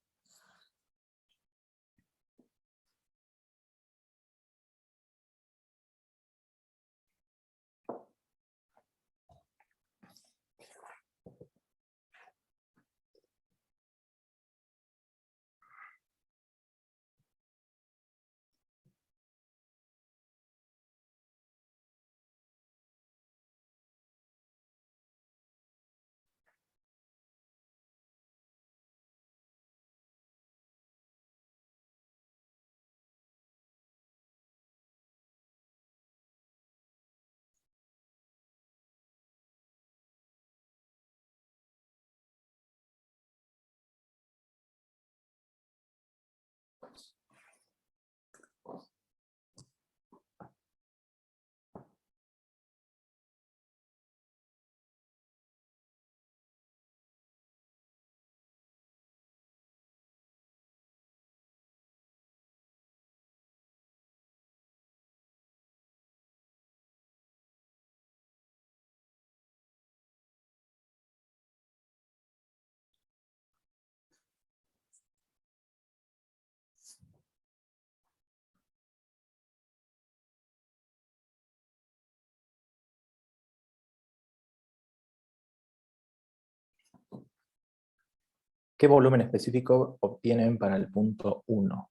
Speaker 1: ¿Qué volumen específico obtienen para el punto 1?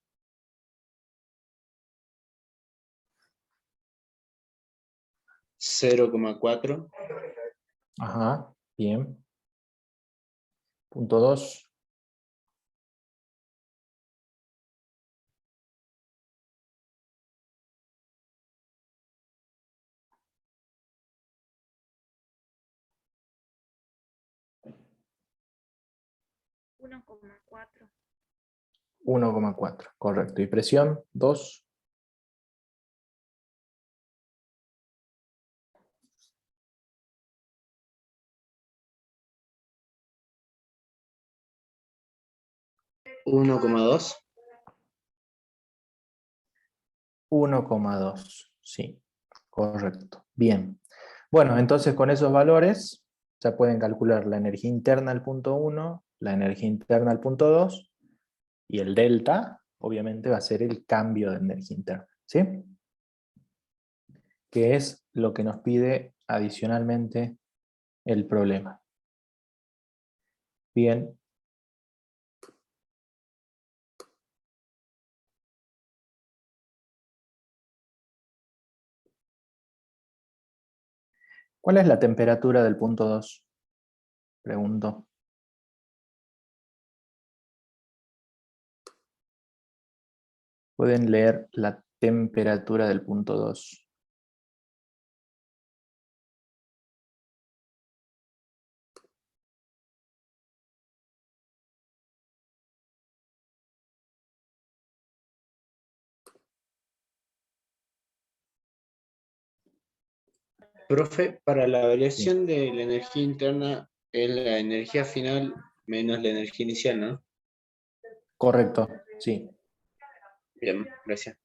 Speaker 2: $0,4.
Speaker 1: Ajá, bien. Punto 2.
Speaker 5: $1,4.
Speaker 1: 1,4, correcto. ¿Y presión? 2.
Speaker 2: $1,2.
Speaker 1: 1,2, sí, correcto. Bien. Bueno, entonces con esos valores ya pueden calcular la energía interna al punto 1, la energía interna al punto 2, y el delta, obviamente, va a ser el cambio de energía interna, ¿sí? Que es lo que nos pide adicionalmente el problema. Bien. ¿Cuál es la temperatura del punto 2? Pregunto. Pueden leer la temperatura del punto 2.
Speaker 2: Profe, para la
Speaker 1: Sí.
Speaker 2: variación de la energía interna es la energía final menos la energía inicial, ¿no?
Speaker 1: Correcto, sí.
Speaker 2: Bien, gracias.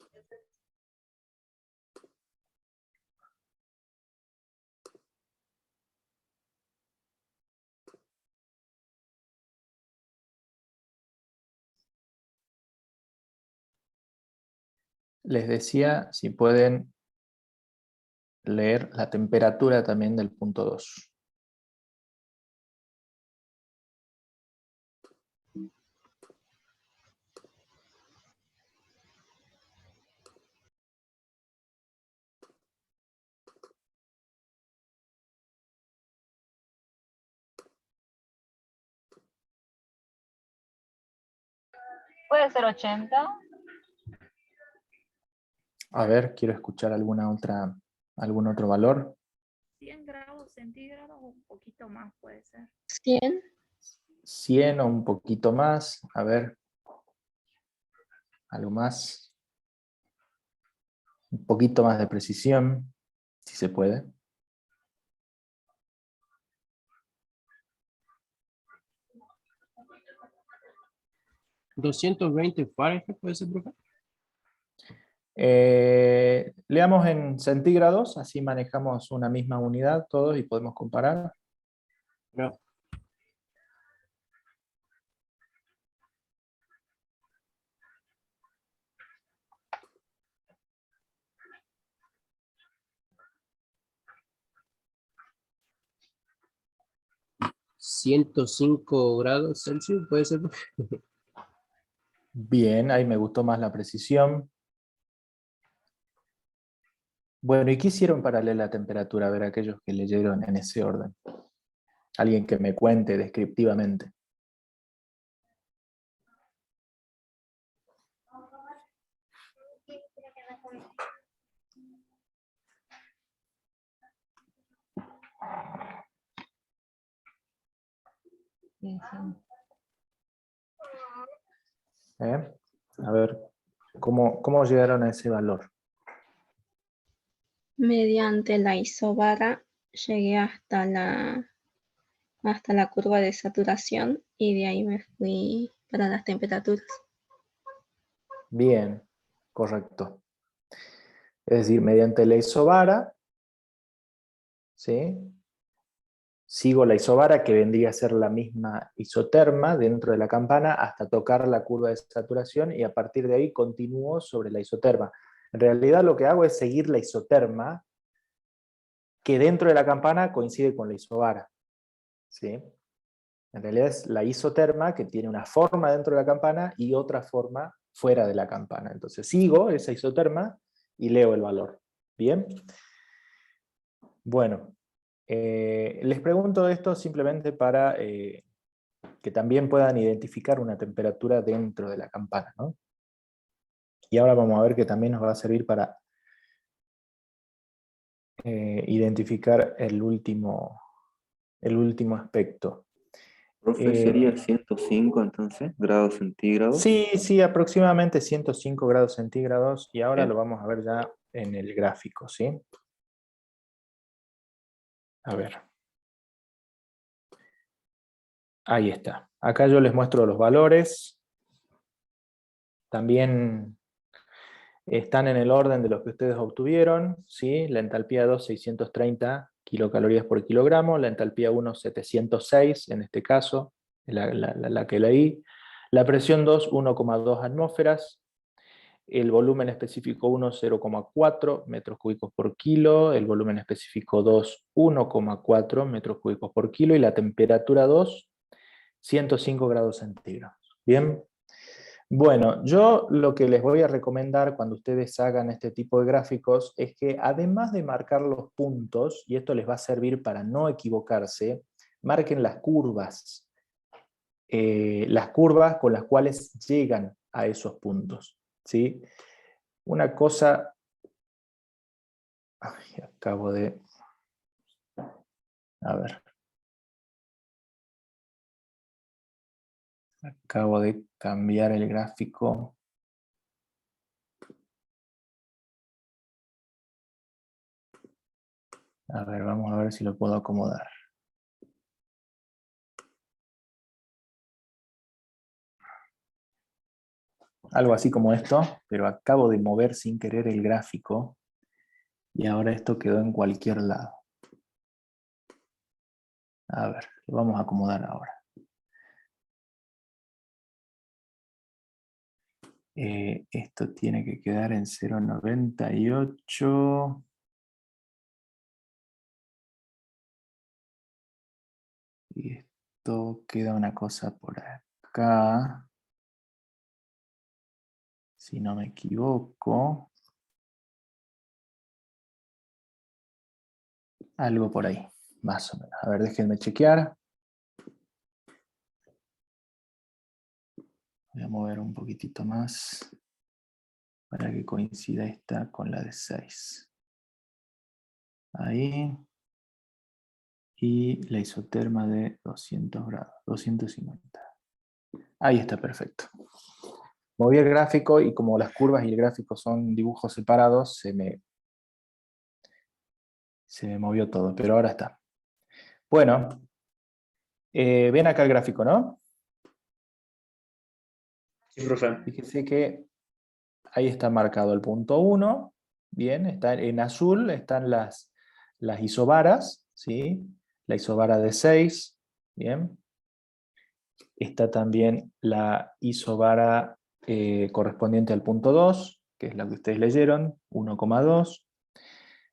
Speaker 1: Les decía si pueden leer la temperatura también del punto 2.
Speaker 8: Puede ser 80.
Speaker 1: A ver, quiero escuchar algún otro valor.
Speaker 5: 100 grados centígrados o un poquito más puede ser. 100.
Speaker 1: 100 o un poquito más. A ver. Algo más. Un poquito más de precisión, si se puede.
Speaker 7: ¿220 Fahrenheit puede ser, profe?
Speaker 1: Leamos en centígrados, así manejamos una misma unidad todos y podemos comparar.
Speaker 7: No. ¿105 °C puede ser, profe?
Speaker 1: Bien, ahí me gustó más la precisión. Bueno, ¿y qué hicieron para leer la temperatura? A ver, aquellos que leyeron en ese orden. Alguien que me cuente descriptivamente. A ver, ¿cómo llegaron a ese valor?
Speaker 5: Mediante la isobara llegué hasta la curva de saturación y de ahí me fui para las temperaturas.
Speaker 1: Bien, correcto. Es decir, mediante la isobara, ¿sí? Sigo la isobara, que vendría a ser la misma isoterma dentro de la campana, hasta tocar la curva de saturación, y a partir de ahí continúo sobre la isoterma. En realidad lo que hago es seguir la isoterma, que dentro de la campana coincide con la isobara, ¿sí? En realidad es la isoterma que tiene una forma dentro de la campana y otra forma fuera de la campana. Entonces sigo esa isoterma y leo el valor. ¿Bien? Bueno, les pregunto esto simplemente para que también puedan identificar una temperatura dentro de la campana, ¿no? Y ahora vamos a ver que también nos va a servir para identificar el último aspecto.
Speaker 4: Profe, sería 105 entonces, grados centígrados.
Speaker 1: Sí, sí, aproximadamente 105 grados centígrados, y ahora
Speaker 4: Bien.
Speaker 1: lo vamos a ver ya en el gráfico, ¿sí? A ver. Ahí está. Acá yo les muestro los valores. También están en el orden de los que ustedes obtuvieron, ¿sí? La entalpía 2, 630 kilocalorías por kilogramo, la entalpía 1, 706 en este caso, la que leí. La presión 2, 1,2 atmósferas. El volumen específico 1, 0,4 metros cúbicos por kilo. El volumen específico 2, 1,4 metros cúbicos por kilo. Y la temperatura 2, 105 grados centígrados. Bien. Bueno, yo lo que les voy a recomendar cuando ustedes hagan este tipo de gráficos es que además de marcar los puntos, y esto les va a servir para no equivocarse, marquen las curvas con las cuales llegan a esos puntos, ¿sí? Una cosa... Ay, acabo de... A ver. Acabo de cambiar el gráfico. A ver, vamos a ver si lo puedo acomodar. Algo así como esto, pero acabo de mover sin querer el gráfico y ahora esto quedó en cualquier lado. A ver, lo vamos a acomodar ahora. Esto tiene que quedar en 0,98. Y esto queda una cosa por acá. Si no me equivoco. Algo por ahí, más o menos. A ver, déjenme chequear. Voy a mover un poquitito más para que coincida esta con la de 6. Ahí. Y la isoterma de 200 grados, 250. Ahí está, perfecto. Moví el gráfico y como las curvas y el gráfico son dibujos separados, se me movió todo, pero ahora está. Bueno, ven acá el gráfico, ¿no?
Speaker 2: Sí, profe.
Speaker 1: Fíjense que ahí está marcado el punto 1, bien, está en azul están las isobaras, ¿sí? La isobara de 6, bien. Está también la isobara correspondiente al punto 2, que es la que ustedes leyeron, 1,2.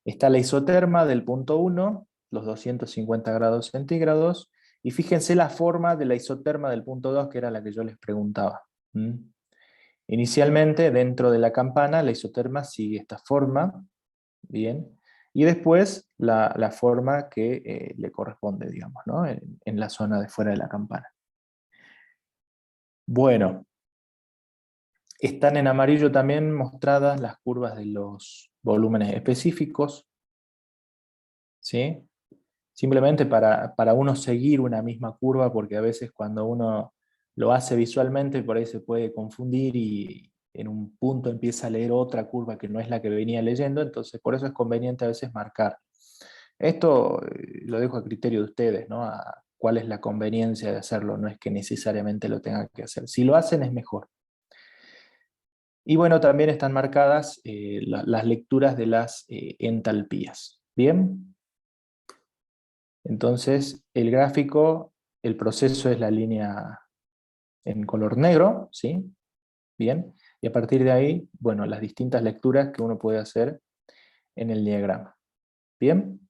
Speaker 1: Está la isoterma del punto 1, los 250 grados centígrados, y fíjense la forma de la isoterma del punto 2, que era la que yo les preguntaba. Inicialmente, dentro de la campana, la isoterma sigue esta forma, bien, y después la forma que le corresponde, digamos, ¿no? en la zona de fuera de la campana. Bueno, están en amarillo también mostradas las curvas de los volúmenes específicos, ¿sí? Simplemente para uno seguir una misma curva, porque a veces cuando uno lo hace visualmente, por ahí se puede confundir y en un punto empieza a leer otra curva que no es la que venía leyendo, entonces por eso es conveniente a veces marcar. Esto lo dejo a criterio de ustedes, ¿no? A cuál es la conveniencia de hacerlo, no es que necesariamente lo tengan que hacer. Si lo hacen es mejor. Y bueno, también están marcadas las lecturas de las entalpías. ¿Bien? Entonces, el gráfico, el proceso es la línea en color negro, ¿sí? Bien. Y a partir de ahí, bueno, las distintas lecturas que uno puede hacer en el diagrama. ¿Bien?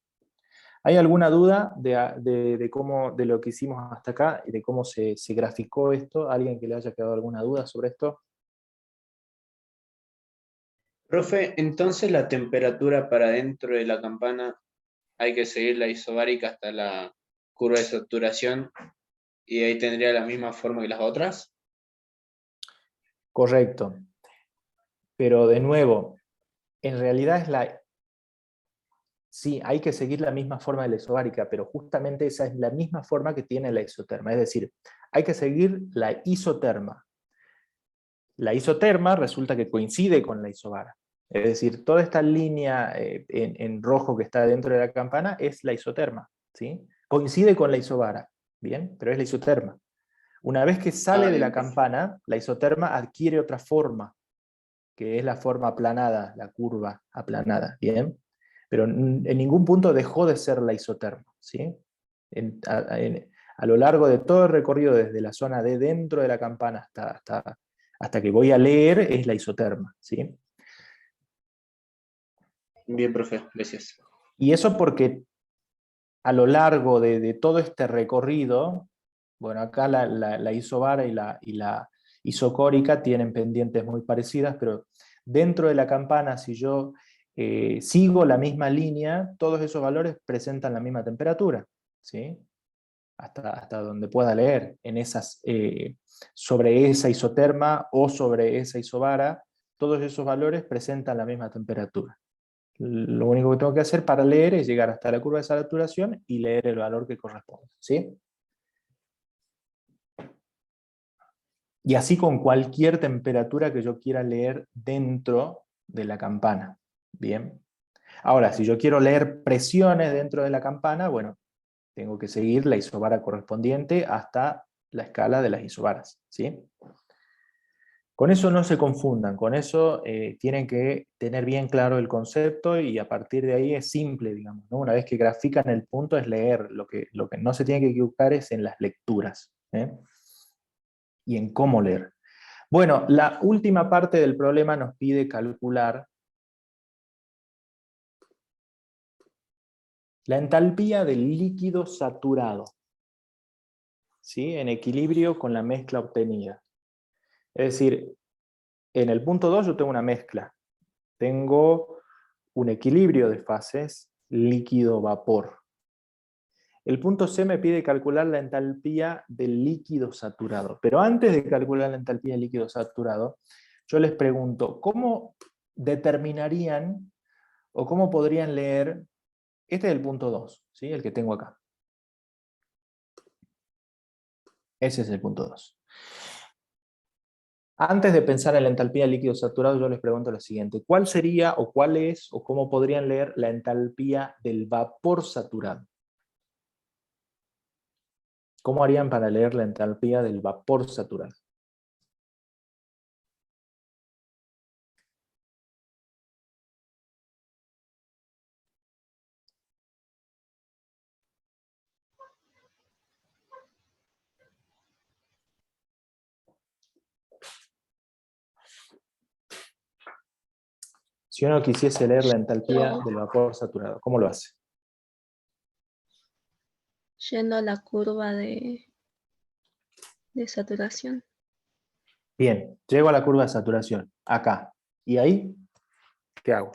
Speaker 1: ¿Hay alguna duda de lo que hicimos hasta acá y de cómo se graficó esto? ¿Alguien que le haya quedado alguna duda sobre esto?
Speaker 2: Profe, entonces la temperatura para dentro de la campana hay que seguir la isobárica hasta la curva de saturación y ahí tendría la misma forma que las otras.
Speaker 1: Correcto. Pero de nuevo, en realidad sí, hay que seguir la misma forma de la isobárica, pero justamente esa es la misma forma que tiene la isoterma. Es decir, hay que seguir la isoterma. La isoterma resulta que coincide con la isobara. Es decir, toda esta línea en rojo que está dentro de la campana es la isoterma, ¿sí? Coincide con la isobara, ¿bien? Pero es la isoterma. Una vez que sale de
Speaker 2: Bien,
Speaker 1: la
Speaker 2: profe.
Speaker 1: campana, la isoterma adquiere otra forma, que es la forma aplanada, la curva aplanada, ¿bien? Pero en ningún punto dejó de ser la isoterma, ¿sí? A lo largo de todo el recorrido, desde la zona de dentro de la campana hasta que voy a leer, es la isoterma, ¿sí?
Speaker 2: Bien, profe, gracias.
Speaker 1: Y eso porque a lo largo de todo este recorrido, bueno, acá la isobara y la isocórica tienen pendientes muy parecidas, pero dentro de la campana, si yo sigo la misma línea, todos esos valores presentan la misma temperatura, ¿sí? Hasta donde pueda leer, sobre esa isoterma o sobre esa isobara, todos esos valores presentan la misma temperatura. Lo único que tengo que hacer para leer es llegar hasta la curva de saturación y leer el valor que corresponde, ¿sí? Y así con cualquier temperatura que yo quiera leer dentro de la campana. Bien. Ahora, si yo quiero leer presiones dentro de la campana, bueno, tengo que seguir la isobara correspondiente hasta la escala de las isobaras, ¿sí? Con eso no se confundan, con eso tienen que tener bien claro el concepto y a partir de ahí es simple, digamos, ¿no? Una vez que grafican el punto es leer, lo que no se tiene que equivocar es en las lecturas, ¿eh? Y en cómo leer. Bueno, la última parte del problema nos pide calcular la entalpía del líquido saturado, ¿sí? En equilibrio con la mezcla obtenida. Es decir, en el punto 2 yo tengo una mezcla, tengo un equilibrio de fases líquido-vapor. El punto C me pide calcular la entalpía del líquido saturado. Pero antes de calcular la entalpía del líquido saturado, yo les pregunto, ¿cómo determinarían o cómo podrían leer? Este es el punto 2, ¿sí? El que tengo acá. Ese es el punto 2. Antes de pensar en la entalpía del líquido saturado, yo les pregunto lo siguiente. ¿Cuál sería o cuál es o cómo podrían leer la entalpía del vapor saturado? ¿Cómo harían para leer la entalpía del vapor saturado? Si uno quisiese leer la entalpía del vapor saturado, ¿cómo lo hace?
Speaker 5: Yendo a la curva de saturación.
Speaker 1: Bien, llego a la curva de saturación, acá. ¿Y ahí qué hago?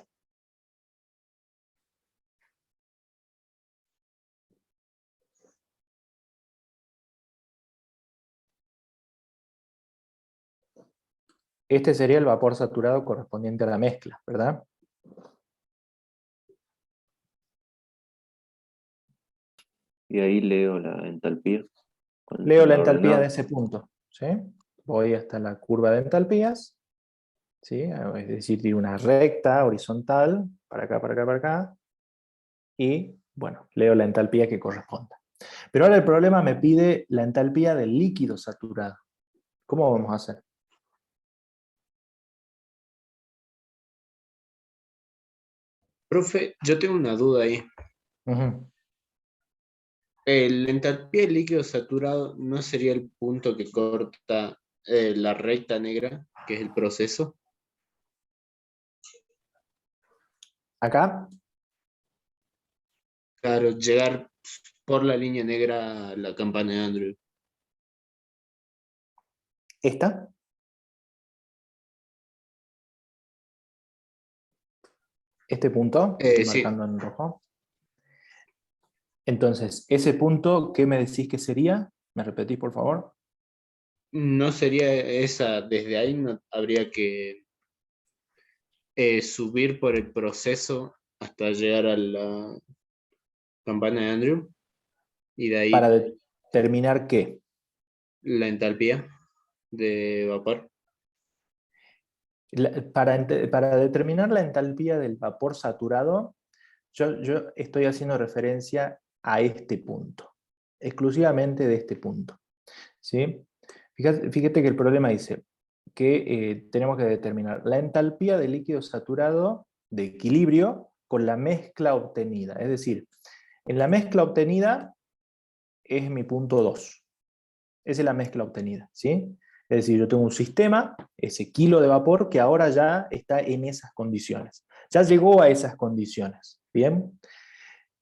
Speaker 1: Este sería el vapor saturado correspondiente a la mezcla, ¿verdad?
Speaker 4: Y ahí leo la entalpía. Con el
Speaker 1: Leo la
Speaker 4: tenedor
Speaker 1: entalpía de
Speaker 4: ordenado.
Speaker 1: ese punto, ¿sí? Voy hasta la curva de entalpías, ¿sí? Es decir, tiro una recta horizontal, para acá, para acá, para acá, y, bueno, leo la entalpía que corresponda. Pero ahora el problema me pide la entalpía del líquido saturado. ¿Cómo vamos a hacer?
Speaker 2: Profe, yo tengo una duda ahí.
Speaker 1: Ujú.
Speaker 2: La entalpía del líquido saturado no sería el punto que corta la recta negra, que es el proceso.
Speaker 1: Acá,
Speaker 2: Claro, llegar por la línea negra a la campana de Andrew.
Speaker 1: ¿Esta? ¿Este punto? Que estoy
Speaker 2: Sí,
Speaker 1: marcando en rojo. Entonces, ese punto, ¿qué me decís que sería? ¿Me repetís, por favor?
Speaker 2: no sería esa, desde ahí no habría que subir por el proceso hasta llegar a la campana de Andrew y de
Speaker 1: Para
Speaker 2: ahí
Speaker 1: determinar qué.
Speaker 2: la entalpía de vapor.
Speaker 1: Para determinar la entalpía del vapor saturado, yo estoy haciendo referencia a este punto, exclusivamente de este punto, ¿sí? Fíjate que el problema dice que tenemos que determinar la entalpía del líquido saturado de equilibrio con la mezcla obtenida. Es decir, en la mezcla obtenida es mi punto 2. Esa es la mezcla obtenida, ¿sí? Es decir, yo tengo un sistema, ese kilo de vapor, que ahora ya está en esas condiciones. Ya llegó a esas condiciones, ¿bien?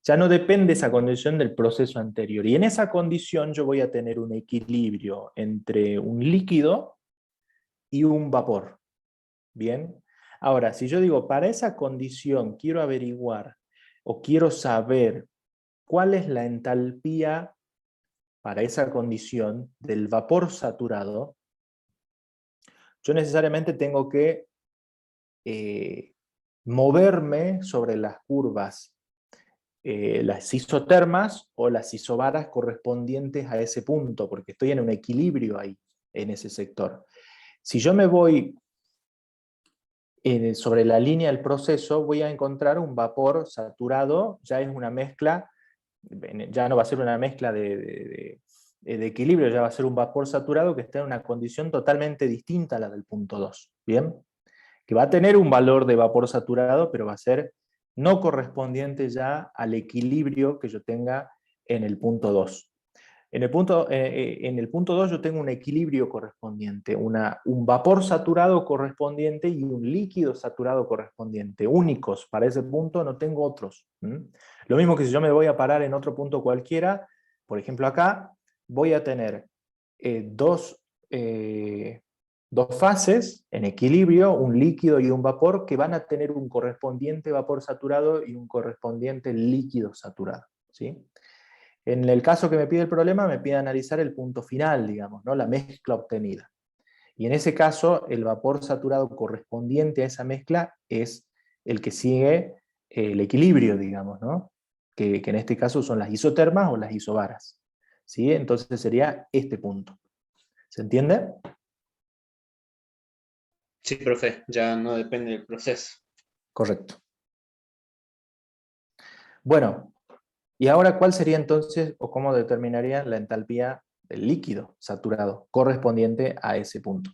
Speaker 1: Ya no depende esa condición del proceso anterior. Y en esa condición yo voy a tener un equilibrio entre un líquido y un vapor, ¿bien? Ahora, si yo digo, para esa condición quiero averiguar o quiero saber cuál es la entalpía para esa condición del vapor saturado, yo necesariamente tengo que moverme sobre las curvas, las isotermas o las isobaras correspondientes a ese punto, porque estoy en un equilibrio ahí, en ese sector. Si yo me voy sobre la línea del proceso, voy a encontrar un vapor saturado, ya es una mezcla, ya no va a ser una mezcla de equilibrio, ya va a ser un vapor saturado que está en una condición totalmente distinta a la del punto 2, ¿bien? Que va a tener un valor de vapor saturado, pero va a ser no correspondiente ya al equilibrio que yo tenga en el punto 2. En el punto 2 yo tengo un equilibrio correspondiente, un vapor saturado correspondiente y un líquido saturado correspondiente, únicos. Para ese punto no tengo otros. Lo mismo que si yo me voy a parar en otro punto cualquiera, por ejemplo acá, voy a tener dos fases en equilibrio, un líquido y un vapor, que van a tener un correspondiente vapor saturado y un correspondiente líquido saturado, ¿sí? En el caso que me pide el problema, me pide analizar el punto final, digamos, ¿no? La mezcla obtenida. Y en ese caso, el vapor saturado correspondiente a esa mezcla es el que sigue el equilibrio, digamos, ¿no? Que en este caso son las isotermas o las isobaras, ¿sí? Entonces sería este punto. ¿Se entiende?
Speaker 2: Sí, profe, ya no depende del proceso.
Speaker 1: Correcto. Bueno, y ahora, ¿cuál sería entonces, o cómo determinaría la entalpía del líquido saturado correspondiente a ese punto?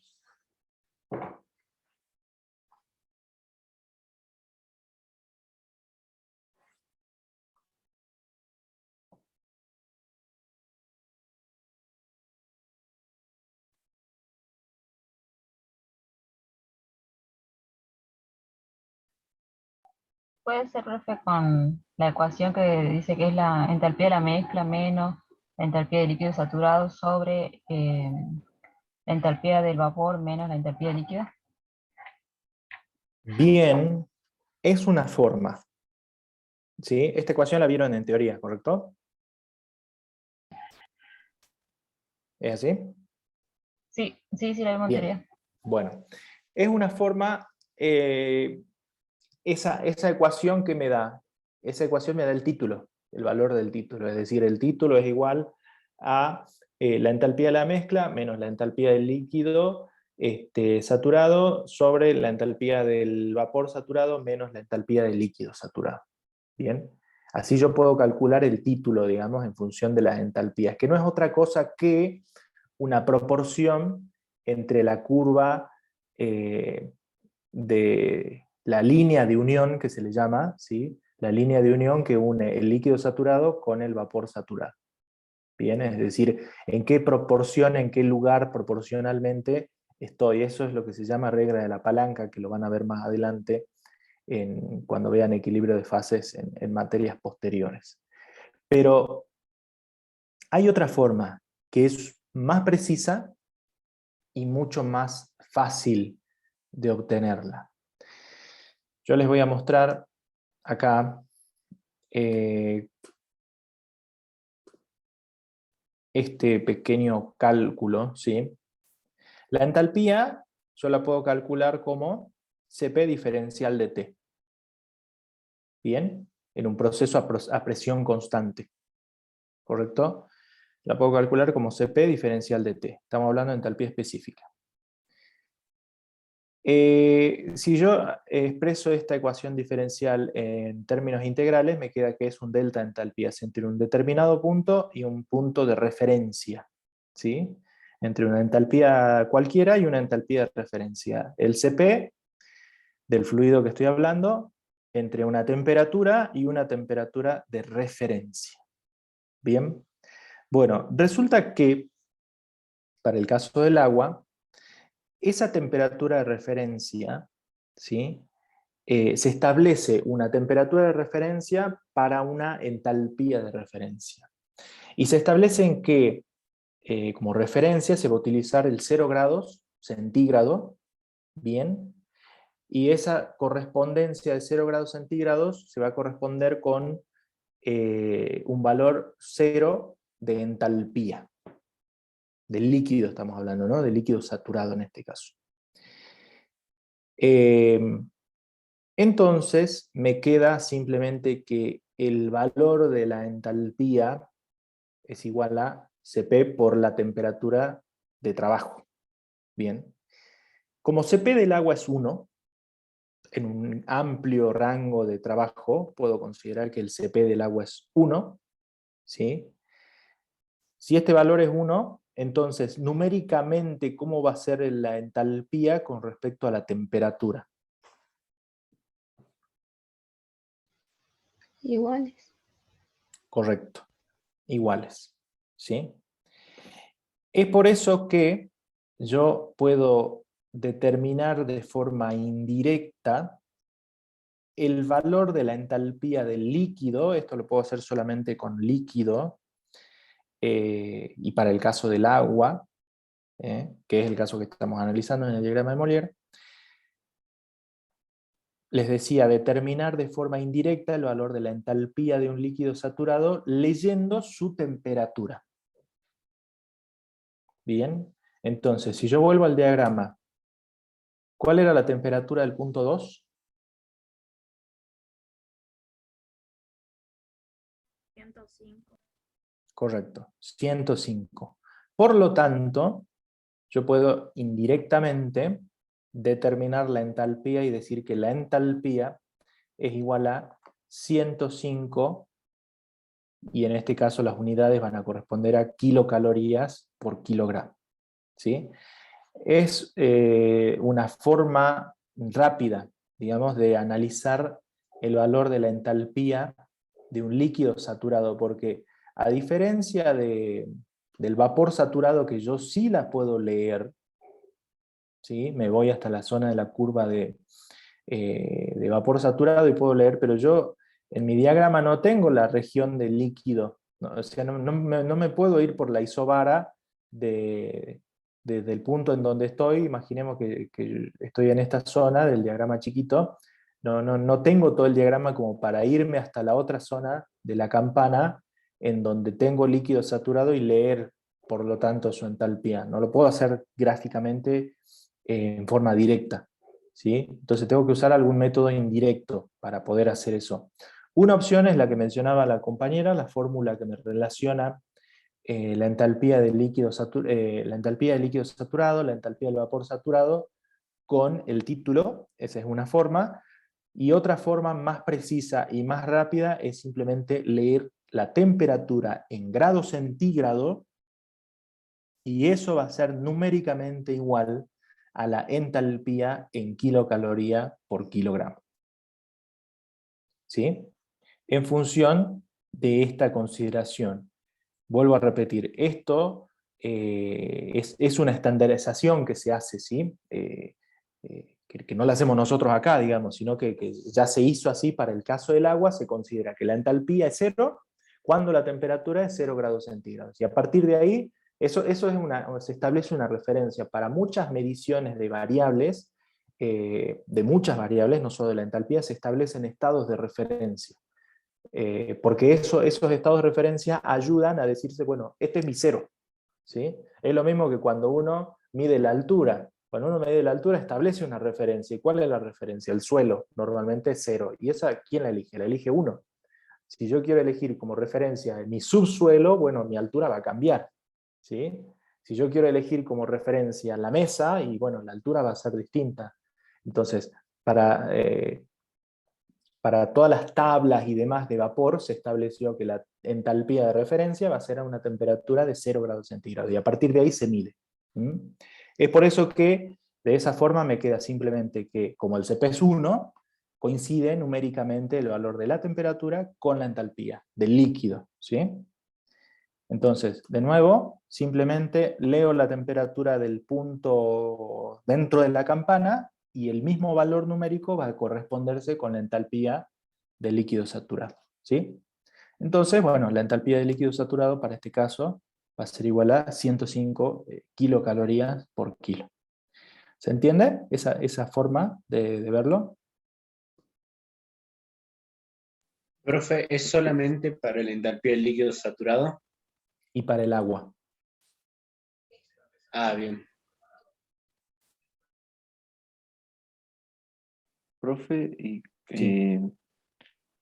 Speaker 8: Puede ser, profe, con la ecuación que dice que es la entalpía de la mezcla menos la entalpía de líquido saturado sobre la entalpía del vapor menos la entalpía líquida.
Speaker 1: Bien, es una forma. ¿Sí? Esta ecuación la vieron en teoría, ¿correcto? ¿Es así?
Speaker 8: Sí, sí, sí, la vemos en
Speaker 1: Bien.
Speaker 8: teoría.
Speaker 1: Bueno, es una forma, esa ecuación que me da, esa ecuación me da el título, el valor del título, es decir, el título es igual a la entalpía de la mezcla menos la entalpía del líquido saturado sobre la entalpía del vapor saturado menos la entalpía del líquido saturado. Bien, así yo puedo calcular el título, digamos, en función de las entalpías, que no es otra cosa que una proporción entre la curva de la línea de unión, que se le llama, ¿sí? La línea de unión que une el líquido saturado con el vapor saturado. Bien, es decir, en qué proporción, en qué lugar proporcionalmente estoy. Eso es lo que se llama regla de la palanca, que lo van a ver más adelante cuando vean equilibrio de fases en materias posteriores. Pero hay otra forma que es más precisa y mucho más fácil de obtenerla. Yo les voy a mostrar acá este pequeño cálculo, ¿sí? La entalpía yo la puedo calcular como Cp diferencial de T. ¿Bien? En un proceso a presión constante. ¿Correcto? La puedo calcular como Cp diferencial de T. Estamos hablando de entalpía específica. Si yo expreso esta ecuación diferencial en términos integrales, me queda que es un delta de entalpías entre un determinado punto y un punto de referencia, ¿sí? Entre una entalpía cualquiera y una entalpía de referencia. El Cp del fluido que estoy hablando, entre una temperatura y una temperatura de referencia. Bien. Bueno, resulta que, para el caso del agua, esa temperatura de referencia, ¿sí? Se establece una temperatura de referencia para una entalpía de referencia. Y se establece en que, como referencia, se va a utilizar el 0 grados centígrado, bien, y esa correspondencia de 0 grados centígrados se va a corresponder con un valor 0 de entalpía. Del líquido estamos hablando, ¿no? Del líquido saturado en este caso. Entonces me queda simplemente que el valor de la entalpía es igual a Cp por la temperatura de trabajo. Bien. Como Cp del agua es 1, en un amplio rango de trabajo, puedo considerar que el Cp del agua es 1, ¿sí? Si este valor es 1, entonces numéricamente, ¿cómo va a ser la entalpía con respecto a la temperatura?
Speaker 5: Iguales.
Speaker 1: Correcto, iguales, ¿sí? Es por eso que yo puedo determinar de forma indirecta el valor de la entalpía del líquido. Esto lo puedo hacer solamente con líquido, y para el caso del agua, que es el caso que estamos analizando en el diagrama de Molière, les decía, determinar de forma indirecta el valor de la entalpía de un líquido saturado leyendo su temperatura. Bien, entonces, si yo vuelvo al diagrama, ¿cuál era la temperatura del punto 2?
Speaker 9: 105.
Speaker 1: Correcto, 105. Por lo tanto, yo puedo indirectamente determinar la entalpía y decir que la entalpía es igual a 105, y en este caso las unidades van a corresponder a kilocalorías por kilogramo, ¿sí? Es una forma rápida, digamos, de analizar el valor de la entalpía de un líquido saturado, porque a diferencia del vapor saturado, que yo sí la puedo leer, ¿sí? Me voy hasta la zona de la curva de vapor saturado y puedo leer, pero yo en mi diagrama no tengo la región del líquido, ¿no? O sea, no me puedo ir por la isobara desde el punto en donde estoy. Imaginemos que estoy en esta zona del diagrama chiquito, no tengo todo el diagrama como para irme hasta la otra zona de la campana en donde tengo líquido saturado y leer, por lo tanto, su entalpía. No lo puedo hacer gráficamente en forma directa, ¿sí? Entonces tengo que usar algún método indirecto para poder hacer eso. Una opción es la que mencionaba la compañera, la fórmula que me relaciona la entalpía del líquido saturado, la entalpía del vapor saturado, con el título. Esa es una forma. Y otra forma más precisa y más rápida es simplemente leer la temperatura en grados centígrados, y eso va a ser numéricamente igual a la entalpía en kilocaloría por kilogramo, ¿sí? En función de esta consideración. Vuelvo a repetir, esto es una estandarización que se hace, ¿sí? Que no la hacemos nosotros acá, digamos, sino que ya se hizo así para el caso del agua. Se considera que la entalpía es 0 cuando la temperatura es 0 grados centígrados. Y a partir de ahí, se establece una referencia para muchas mediciones de variables, de muchas variables, no solo de la entalpía, se establecen estados de referencia. Porque esos estados de referencia ayudan a decirse, bueno, este es mi cero. ¿Sí? Es lo mismo que cuando uno mide la altura. Cuando uno mide la altura establece una referencia. ¿Y cuál es la referencia? El suelo, normalmente es 0. ¿Y esa quién la elige? La elige 1. Si yo quiero elegir como referencia mi subsuelo, bueno, mi altura va a cambiar. ¿Sí? Si yo quiero elegir como referencia la mesa, y bueno, la altura va a ser distinta. Entonces, para todas las tablas y demás de vapor se estableció que la entalpía de referencia va a ser a una temperatura de 0 grados centígrados, y a partir de ahí se mide. Es por eso que de esa forma me queda simplemente que, como el CP es 1, coincide numéricamente el valor de la temperatura con la entalpía del líquido. ¿Sí? Entonces, de nuevo, simplemente leo la temperatura del punto dentro de la campana, y el mismo valor numérico va a corresponderse con la entalpía del líquido saturado. ¿Sí? Entonces, bueno, la entalpía del líquido saturado para este caso va a ser igual a 105 kilocalorías por kilo. ¿Se entiende esa forma de verlo?
Speaker 2: Profe, ¿es solamente para la entalpía del líquido saturado?
Speaker 1: Y para el agua.
Speaker 2: Ah, bien.
Speaker 4: Profe, ¿y
Speaker 1: Sí.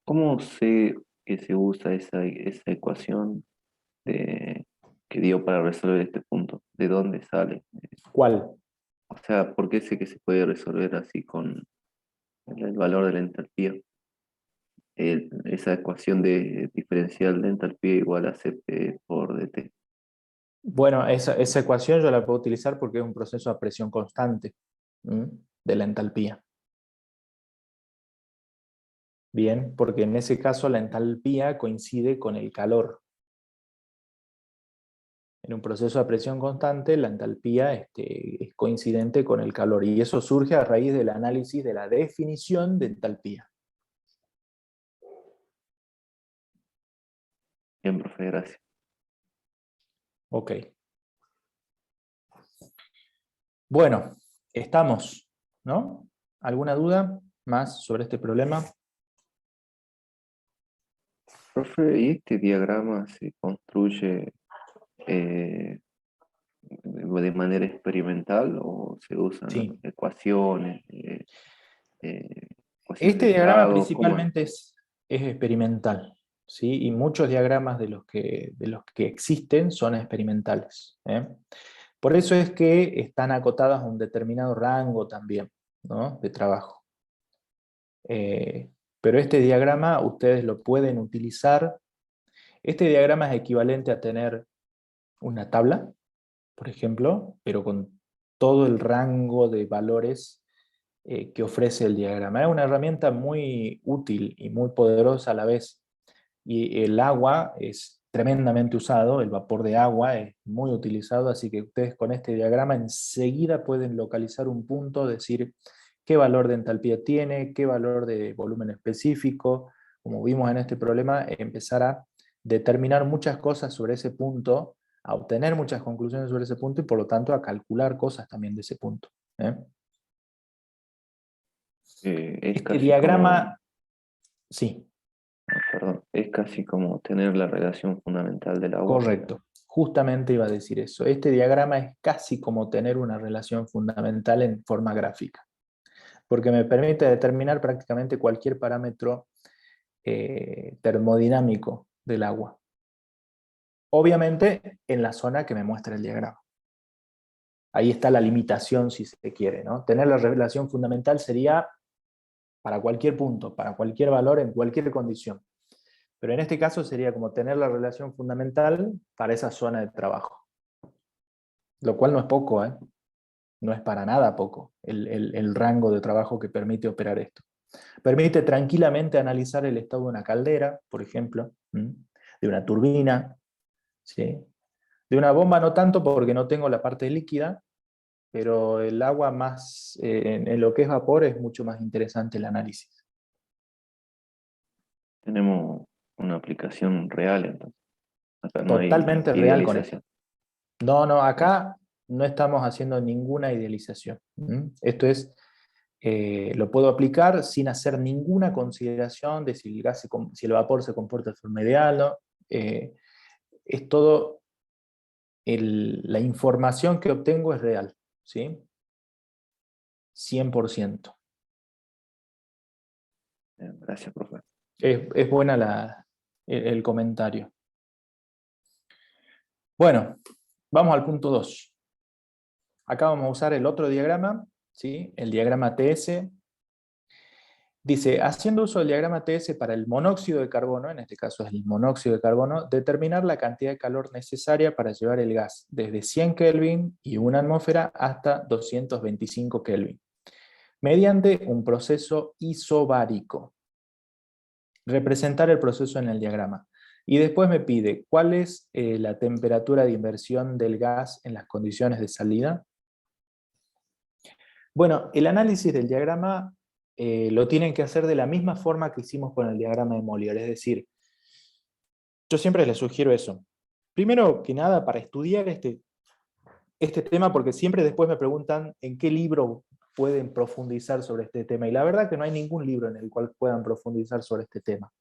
Speaker 4: cómo sé que se usa esa ecuación que dio para resolver este punto? ¿De dónde sale?
Speaker 1: ¿Cuál?
Speaker 4: O sea, ¿por qué sé que se puede resolver así con el valor de la entalpía? Esa ecuación de diferencial de entalpía igual a Cp por dt.
Speaker 1: Bueno, esa ecuación yo la puedo utilizar porque es un proceso a presión constante de la entalpía. Bien, porque en ese caso la entalpía coincide con el calor. En un proceso a presión constante, la entalpía es coincidente con el calor, y eso surge a raíz del análisis de la definición de entalpía.
Speaker 4: Bien, profe, gracias.
Speaker 1: Ok. Bueno, estamos, ¿no? ¿Alguna duda más sobre este problema?
Speaker 4: Profe, ¿y este diagrama se construye de manera experimental o se usan
Speaker 1: Sí.
Speaker 4: ecuaciones, ecuaciones
Speaker 1: Este
Speaker 4: de
Speaker 1: diagrama
Speaker 4: estado? ¿Cómo es?
Speaker 1: principalmente es experimental, ¿sí? Y muchos diagramas de los que existen son experimentales, ¿eh? Por eso es que están acotadas a un determinado rango también, ¿no? De trabajo. Pero este diagrama ustedes lo pueden utilizar. Este diagrama es equivalente a tener una tabla, por ejemplo, pero con todo el rango de valores que ofrece el diagrama. Es una herramienta muy útil y muy poderosa a la vez. Y el agua es tremendamente usado, el vapor de agua es muy utilizado, así que ustedes con este diagrama enseguida pueden localizar un punto, decir qué valor de entalpía tiene, qué valor de volumen específico. Como vimos en este problema, empezar a determinar muchas cosas sobre ese punto, a obtener muchas conclusiones sobre ese punto, y por lo tanto a calcular cosas también de ese punto.
Speaker 4: Es
Speaker 1: Este
Speaker 4: casi como,
Speaker 1: diagrama, sí,
Speaker 4: perdón, es casi como tener la relación fundamental del agua.
Speaker 1: correcto. Justamente iba a decir eso. Este diagrama es casi como tener una relación fundamental en forma gráfica, porque me permite determinar prácticamente cualquier parámetro termodinámico del agua. Obviamente en la zona que me muestra el diagrama. Ahí está la limitación, si se quiere, ¿no? Tener la relación fundamental sería para cualquier punto, para cualquier valor, en cualquier condición. Pero en este caso sería como tener la relación fundamental para esa zona de trabajo. Lo cual no es poco, ¿eh? No es para nada poco el rango de trabajo que permite operar esto. Permite tranquilamente analizar el estado de una caldera, por ejemplo, de una turbina, ¿sí? De una bomba no tanto porque no tengo la parte líquida, pero el agua más, en lo que es vapor, es mucho más interesante el análisis.
Speaker 4: Tenemos una aplicación real, entonces. Acá no hay
Speaker 1: Totalmente real con
Speaker 4: idealización.
Speaker 1: esto. No, acá no estamos haciendo ninguna idealización. Esto es, lo puedo aplicar sin hacer ninguna consideración de si el gas si el vapor se comporta de forma ideal, ¿no? Es todo, la información que obtengo es real, ¿sí? 100%.
Speaker 4: Gracias, profe.
Speaker 1: Es buena el comentario. Bueno, vamos al punto 2. Acá vamos a usar el otro diagrama, ¿sí? El diagrama TS. Dice, haciendo uso del diagrama TS para el monóxido de carbono, en este caso es el monóxido de carbono, determinar la cantidad de calor necesaria para llevar el gas desde 100 Kelvin y una atmósfera hasta 225 Kelvin, mediante un proceso isobárico. Representar el proceso en el diagrama. Y después me pide, ¿cuál es la temperatura de inversión del gas en las condiciones de salida? Bueno, el análisis del diagrama lo tienen que hacer de la misma forma que hicimos con el diagrama de Mollier, es decir, yo siempre les sugiero eso. Primero que nada, para estudiar este tema, porque siempre después me preguntan en qué libro pueden profundizar sobre este tema, y la verdad que no hay ningún libro en el cual puedan profundizar sobre este tema.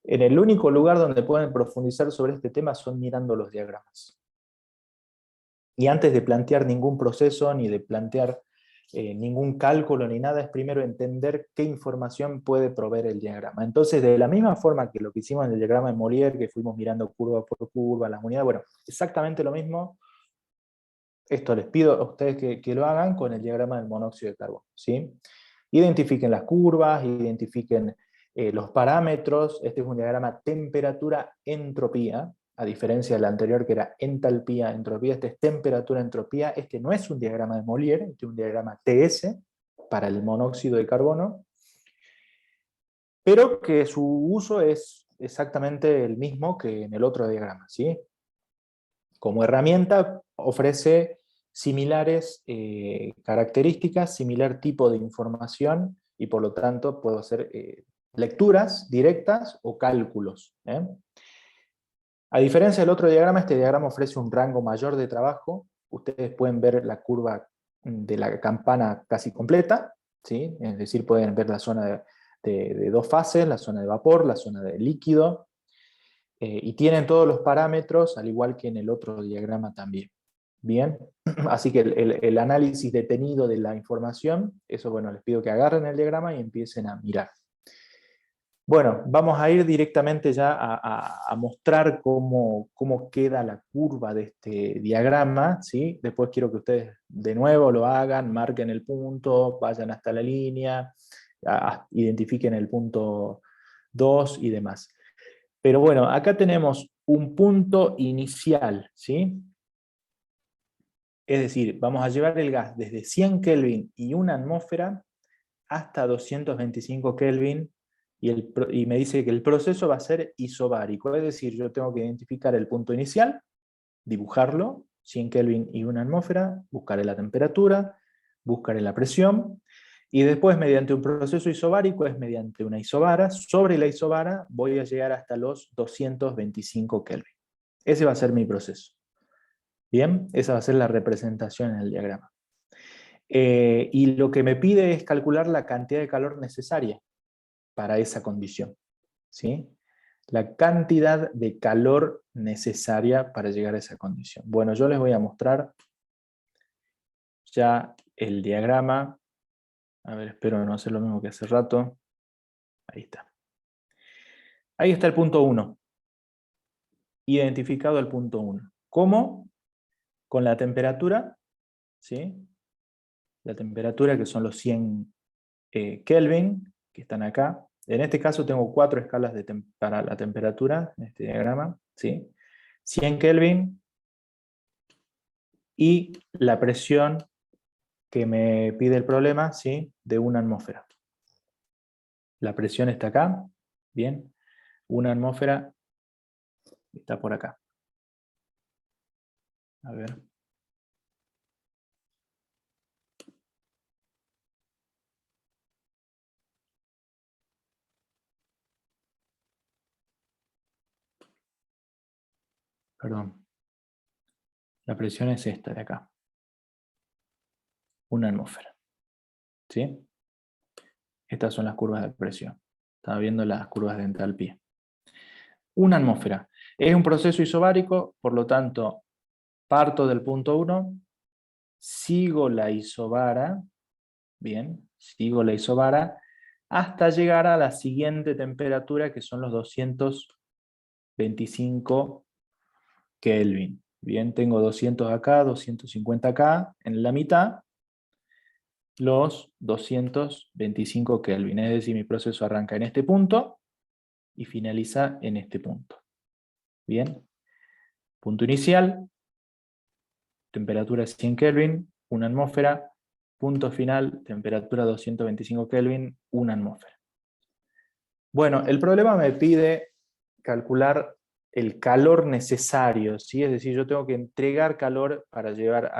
Speaker 1: En el único lugar donde pueden profundizar sobre este tema son mirando los diagramas. Y antes de plantear ningún proceso, ni de plantear ningún cálculo, ni nada, es primero entender qué información puede proveer el diagrama. Entonces, de la misma forma que lo que hicimos en el diagrama de Mollier, que fuimos mirando curva por curva, las unidades, bueno, exactamente lo mismo. Esto les pido a ustedes que lo hagan con el diagrama del monóxido de carbono, ¿sí? Identifiquen las curvas, identifiquen los parámetros. Este es un diagrama temperatura-entropía, a diferencia del anterior que era entalpía-entropía. Este es temperatura-entropía. Este no es un diagrama de Mollier, este es un diagrama TS para el monóxido de carbono, pero que su uso es exactamente el mismo que en el otro diagrama, ¿sí? Como herramienta ofrece similares características, similar tipo de información, y por lo tanto puedo hacer lecturas directas o cálculos. A diferencia del otro diagrama, este diagrama ofrece un rango mayor de trabajo. Ustedes pueden ver la curva de la campana casi completa, ¿sí? Es decir, pueden ver la zona de dos fases, la zona de vapor, la zona de líquido, y tienen todos los parámetros, al igual que en el otro diagrama también. Bien, así que el análisis detenido de la información, eso, bueno, les pido que agarren el diagrama y empiecen a mirar. Bueno, vamos a ir directamente ya a mostrar cómo queda la curva de este diagrama, ¿sí? Después quiero que ustedes de nuevo lo hagan, marquen el punto, vayan hasta la línea, identifiquen el punto 2 y demás. Pero bueno, acá tenemos un punto inicial, ¿sí? Es decir, vamos a llevar el gas desde 100 Kelvin y una atmósfera hasta 225 Kelvin, y me dice que el proceso va a ser isobárico, es decir, yo tengo que identificar el punto inicial, dibujarlo, 100 Kelvin y una atmósfera, buscaré la temperatura, buscaré la presión, y después mediante un proceso isobárico, es mediante una isobara, sobre la isobara voy a llegar hasta los 225 Kelvin. Ese va a ser mi proceso. Bien, esa va a ser la representación en el diagrama. Y lo que me pide es calcular la cantidad de calor necesaria para esa condición, ¿sí? La cantidad de calor necesaria para llegar a esa condición. Bueno, yo les voy a mostrar ya el diagrama. A ver, espero no hacer lo mismo que hace rato. Ahí está. Ahí está el punto 1. Identificado el punto 1. ¿Cómo? Con la temperatura, ¿sí? La temperatura, que son los 100 Kelvin, que están acá. En este caso tengo 4 escalas para la temperatura, en este diagrama, ¿sí? 100 Kelvin y la presión que me pide el problema, ¿sí? De una atmósfera. La presión está acá, bien. Una atmósfera está por acá. A ver. Perdón. La presión es esta de acá. 1 atmósfera. ¿Sí? Estas son las curvas de presión. Estaba viendo las curvas de entalpía. 1 atmósfera. Es un proceso isobárico, por lo tanto, parto del punto 1, sigo la isobara, bien, sigo la isobara, hasta llegar a la siguiente temperatura, que son los 225 Kelvin. Bien, tengo 200 acá, 250 acá, en la mitad, los 225 Kelvin. Es decir, mi proceso arranca en este punto y finaliza en este punto. Bien, punto inicial, temperatura 100 Kelvin, 1 atmósfera, punto final, temperatura 225 Kelvin, 1 atmósfera. Bueno, el problema me pide calcular el calor necesario, ¿sí? Es decir, yo tengo que entregar calor para llevar,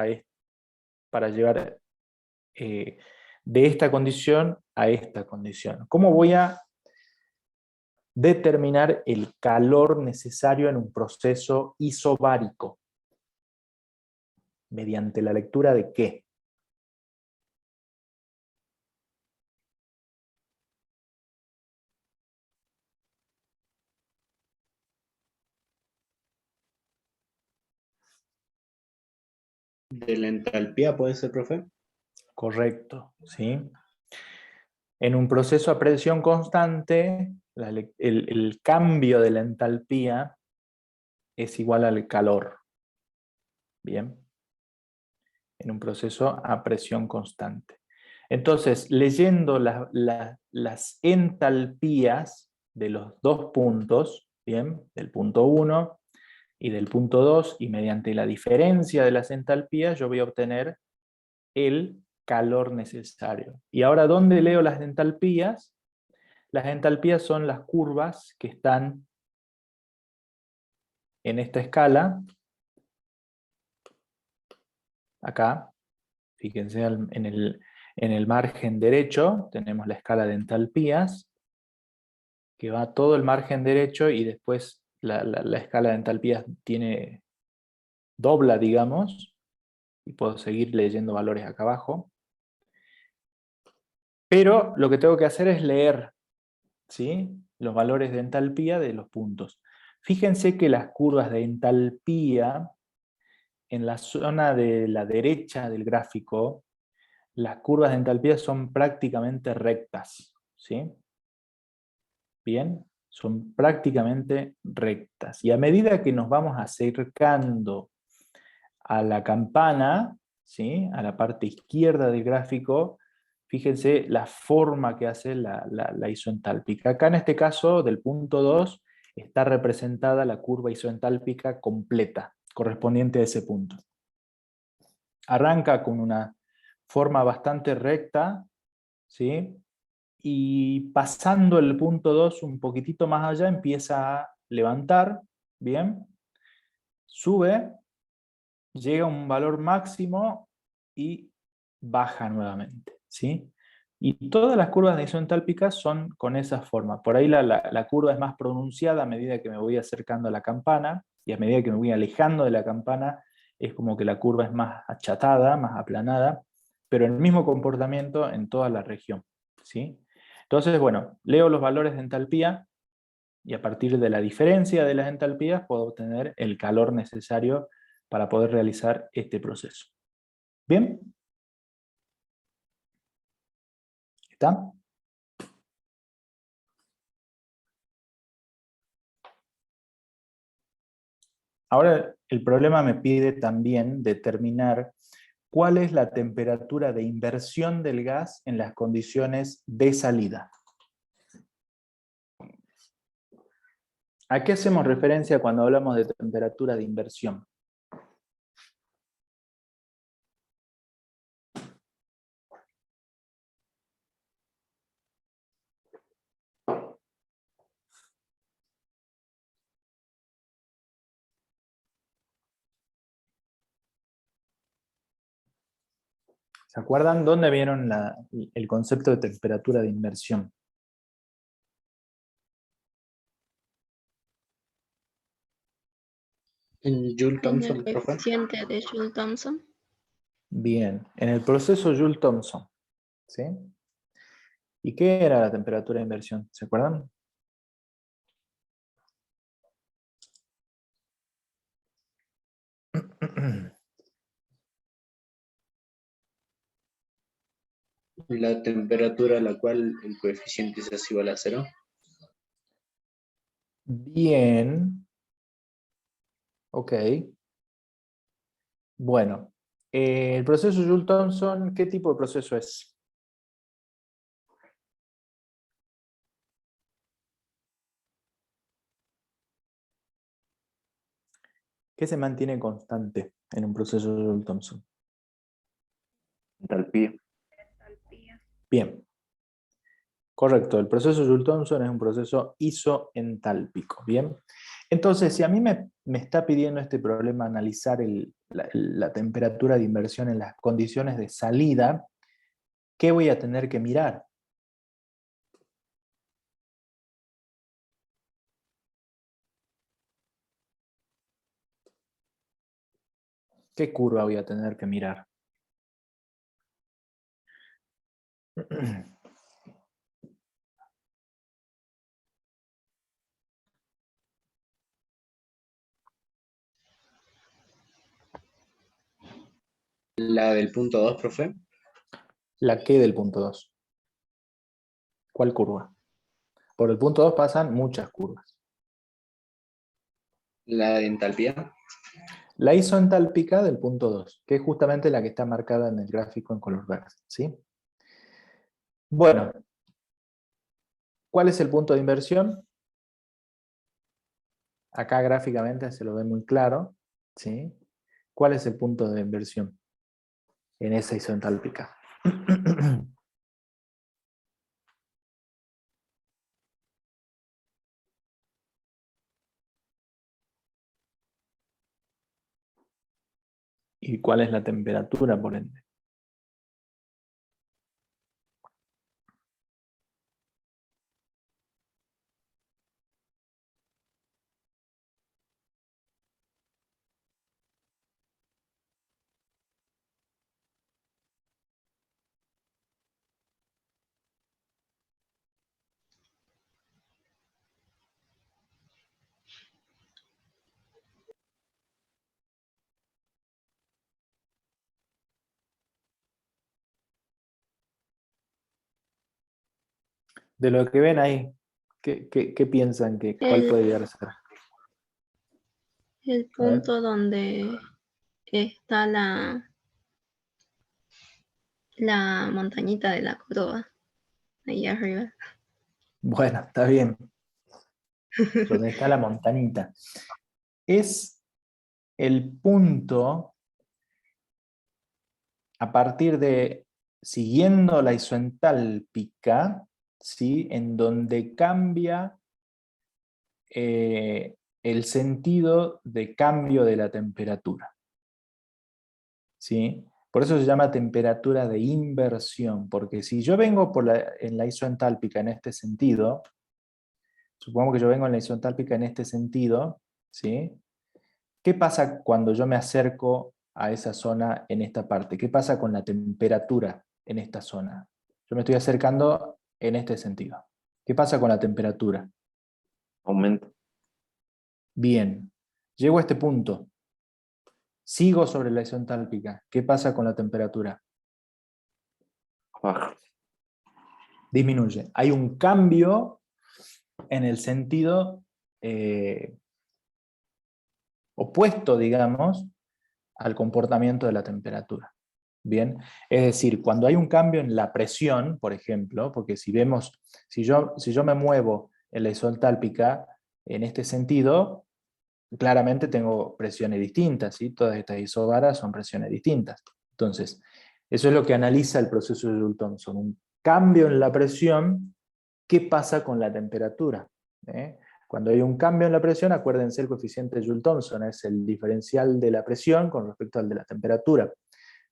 Speaker 1: de esta condición a esta condición. ¿Cómo voy a determinar el calor necesario en un proceso isobárico? ¿Mediante la lectura de qué?
Speaker 2: ¿De la entalpía puede ser, profe?
Speaker 1: Correcto, ¿sí? En un proceso a presión constante, el cambio de la entalpía es igual al calor. Bien. En un proceso a presión constante. Entonces, leyendo las entalpías de los dos puntos, bien, del punto 1 y del punto 2, y mediante la diferencia de las entalpías, yo voy a obtener el calor necesario. Y ahora, ¿dónde leo las entalpías? Las entalpías son las curvas que están en esta escala, acá, fíjense en el margen derecho, tenemos la escala de entalpías, que va todo el margen derecho y después la escala de entalpías dobla, digamos, y puedo seguir leyendo valores acá abajo. Pero lo que tengo que hacer es leer, ¿sí?, los valores de entalpía de los puntos. Fíjense que las curvas de entalpía, en la zona de la derecha del gráfico, las curvas de entalpía son prácticamente rectas, ¿sí? Bien, son prácticamente rectas. Y a medida que nos vamos acercando a la campana, ¿sí?, a la parte izquierda del gráfico, fíjense la forma que hace la isoentálpica. Acá en este caso, del punto 2, está representada la curva isoentálpica completa, correspondiente a ese punto. Arranca con una forma bastante recta, ¿sí?, y pasando el punto 2 un poquitito más allá, empieza a levantar, bien, sube, llega a un valor máximo y baja nuevamente, ¿sí? Y todas las curvas de isoentálpicas son con esa forma. Por ahí la curva es más pronunciada a medida que me voy acercando a la campana, y a medida que me voy alejando de la campana, es como que la curva es más achatada, más aplanada, pero el mismo comportamiento en toda la región, ¿sí? Entonces, bueno, leo los valores de entalpía, y a partir de la diferencia de las entalpías puedo obtener el calor necesario para poder realizar este proceso. ¿Bien? ¿Está? Ahora el problema me pide también determinar cuál es la temperatura de inversión del gas en las condiciones de salida. ¿A qué hacemos referencia cuando hablamos de temperatura de inversión? ¿Se acuerdan dónde vieron el concepto de temperatura de inversión?
Speaker 2: En Joule
Speaker 5: En el
Speaker 2: Thomson, profe.
Speaker 5: coeficiente de Joule-Thomson.
Speaker 1: Bien, en el proceso Joule-Thomson, ¿sí? ¿Y qué era la temperatura de inversión? ¿Se acuerdan?
Speaker 2: La temperatura a la cual el coeficiente es igual a 0.
Speaker 1: Bien. Ok. Bueno, el proceso Joule-Thomson, ¿qué tipo de proceso es? ¿Qué se mantiene constante en un proceso Joule-Thomson?
Speaker 4: Entalpía.
Speaker 9: Entalpía.
Speaker 1: Bien. Correcto, el proceso Joule-Thomson es un proceso isoentálpico. Bien. Entonces, si a mí me está pidiendo este problema analizar la temperatura de inversión en las condiciones de salida, ¿qué voy a tener que mirar? ¿Qué curva voy a tener que mirar?
Speaker 2: La del punto 2, profe.
Speaker 1: La Q del punto 2. ¿Cuál curva? Por el punto 2 pasan muchas curvas.
Speaker 2: La de entalpía.
Speaker 1: La isoentálpica del punto 2, que es justamente la que está marcada en el gráfico en color verde, ¿sí? Bueno, ¿cuál es el punto de inversión? Acá gráficamente se lo ve muy claro, ¿sí? ¿Cuál es el punto de inversión en esa isoentálpica? ¿Y cuál es la temperatura, por ende? De lo que ven ahí, ¿qué piensan? ¿Cuál puede llegar a ser?
Speaker 5: El punto donde está la montañita de la curva, ahí arriba.
Speaker 1: Bueno, está bien. Donde está la montañita. Es el punto a partir de, siguiendo la isoentálpica, ¿sí? En donde cambia el sentido de cambio de la temperatura. ¿Sí? Por eso se llama temperatura de inversión, porque si yo vengo en la isoentálpica en este sentido, supongamos que yo vengo en la isoentálpica en este sentido, ¿sí? ¿Qué pasa cuando yo me acerco a esa zona en esta parte? ¿Qué pasa con la temperatura en esta zona? Yo me estoy acercando en este sentido. ¿Qué pasa con la temperatura?
Speaker 4: Aumenta.
Speaker 1: Bien, llego a este punto. Sigo sobre la isoentálpica. ¿Qué pasa con la temperatura?
Speaker 4: Baja.
Speaker 1: Disminuye. Hay un cambio en el sentido opuesto, digamos, al comportamiento de la temperatura. Bien, es decir, cuando hay un cambio en la presión, por ejemplo, porque si vemos, si yo me muevo en la isoentálpica en este sentido, claramente tengo presiones distintas, ¿sí? Todas estas isobaras son presiones distintas. Entonces, eso es lo que analiza el proceso de Joule-Thomson. Un cambio en la presión, ¿qué pasa con la temperatura? Cuando hay un cambio en la presión, acuérdense, el coeficiente de Joule-Thomson es el diferencial de la presión con respecto al de la temperatura.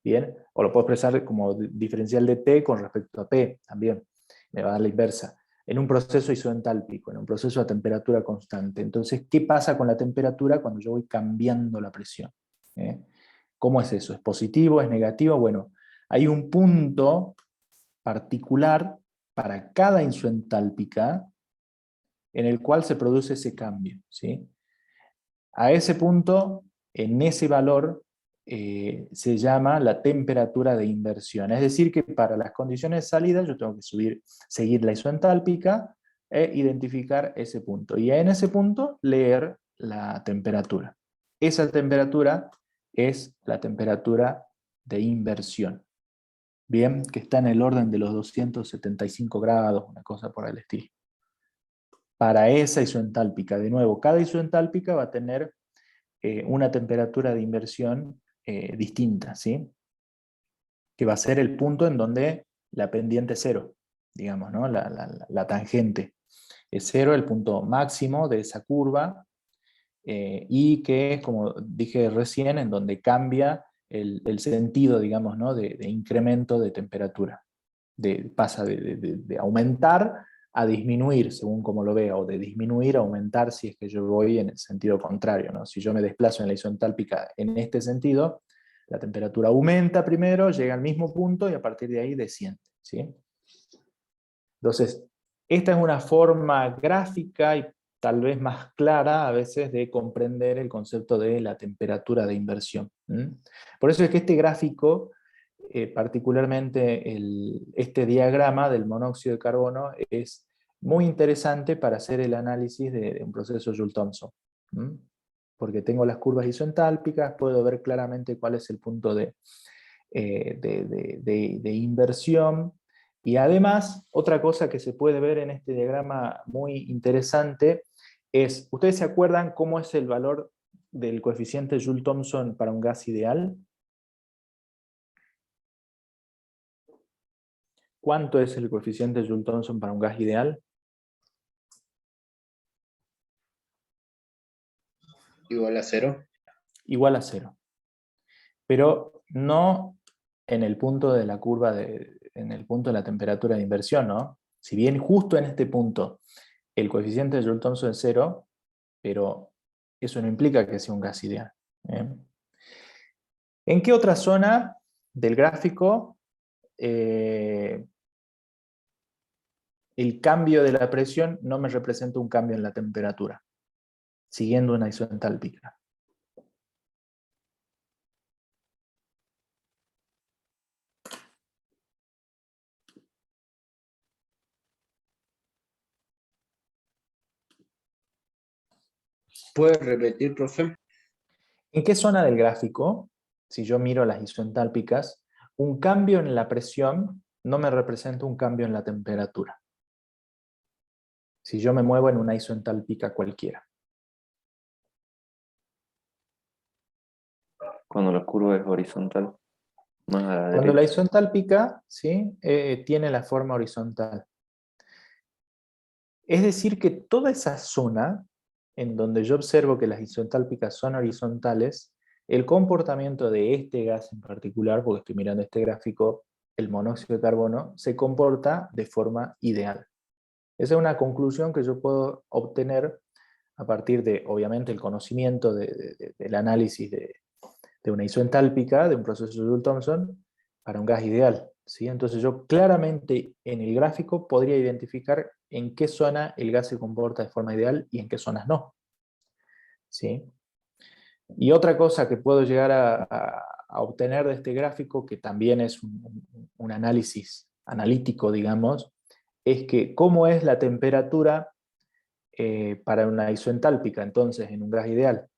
Speaker 1: Bien, o lo puedo expresar como diferencial de T con respecto a P, también, me va a dar la inversa. en un proceso isoentálpico, en un proceso a temperatura constante. Entonces, ¿qué pasa con la temperatura cuando yo voy cambiando la presión? ¿Cómo es eso? ¿Es positivo? ¿Es negativo? Bueno, hay un punto particular para cada isoentálpica en el cual se produce ese cambio, ¿sí? A ese punto, en ese valor, se llama la temperatura de inversión. Es decir, que para las condiciones de salida yo tengo que seguir la isoentálpica e identificar ese punto. Y en ese punto leer la temperatura. Esa temperatura es la temperatura de inversión. Bien, que está en el orden de los 275 grados, una cosa por el estilo. Para esa isoentálpica, de nuevo, cada isoentálpica va a tener una temperatura de inversión distinta, ¿sí? Que va a ser el punto en donde la pendiente es cero, digamos, ¿no? La tangente es cero, el punto máximo de esa curva, y que es, como dije recién, en donde cambia el sentido, digamos, ¿no? de incremento de temperatura. Pasa de aumentar a disminuir, según como lo vea, o de disminuir a aumentar si es que yo voy en el sentido contrario, ¿no? Si yo me desplazo en la isoentálpica en este sentido, la temperatura aumenta primero, llega al mismo punto y a partir de ahí desciende, ¿sí? Entonces, esta es una forma gráfica y tal vez más clara a veces de comprender el concepto de la temperatura de inversión. Por eso es que este gráfico, particularmente este diagrama del monóxido de carbono, es muy interesante para hacer el análisis de un proceso Joule-Thomson. Porque tengo las curvas isoentálpicas, puedo ver claramente cuál es el punto de inversión. Y además, otra cosa que se puede ver en este diagrama muy interesante es, ¿ustedes se acuerdan cómo es el valor del coeficiente Joule-Thomson para un gas ideal? ¿Cuánto es el coeficiente Joule-Thomson para un gas ideal?
Speaker 2: Igual a 0.
Speaker 1: Igual a 0. Pero no en el punto de la curva, en el punto de la temperatura de inversión, ¿no? Si bien justo en este punto el coeficiente de Joule-Thomson es 0, pero eso no implica que sea un gas ideal. ¿En qué otra zona del gráfico el cambio de la presión no me representa un cambio en la temperatura, siguiendo una isoentálpica?
Speaker 2: ¿Puede repetir, profe?
Speaker 1: ¿En qué zona del gráfico, si yo miro las isoentálpicas, un cambio en la presión no me representa un cambio en la temperatura? Si yo me muevo en una isoentálpica cualquiera.
Speaker 4: Cuando la curva es horizontal, más a la
Speaker 1: Cuando la
Speaker 4: derecha.
Speaker 1: isoentálpica, ¿sí? Tiene la forma horizontal. Es decir, que toda esa zona en donde yo observo que las isoentálpicas son horizontales, el comportamiento de este gas en particular, porque estoy mirando este gráfico, el monóxido de carbono, se comporta de forma ideal. Esa es una conclusión que yo puedo obtener a partir de, obviamente, el conocimiento del análisis de una isoentálpica, de un proceso de Joule-Thomson, para un gas ideal, ¿sí? Entonces yo claramente en el gráfico podría identificar en qué zona el gas se comporta de forma ideal y en qué zonas no, ¿sí? Y otra cosa que puedo llegar a obtener de este gráfico, que también es un análisis analítico, digamos, es que cómo es la temperatura para una isoentálpica, entonces, en un gas ideal.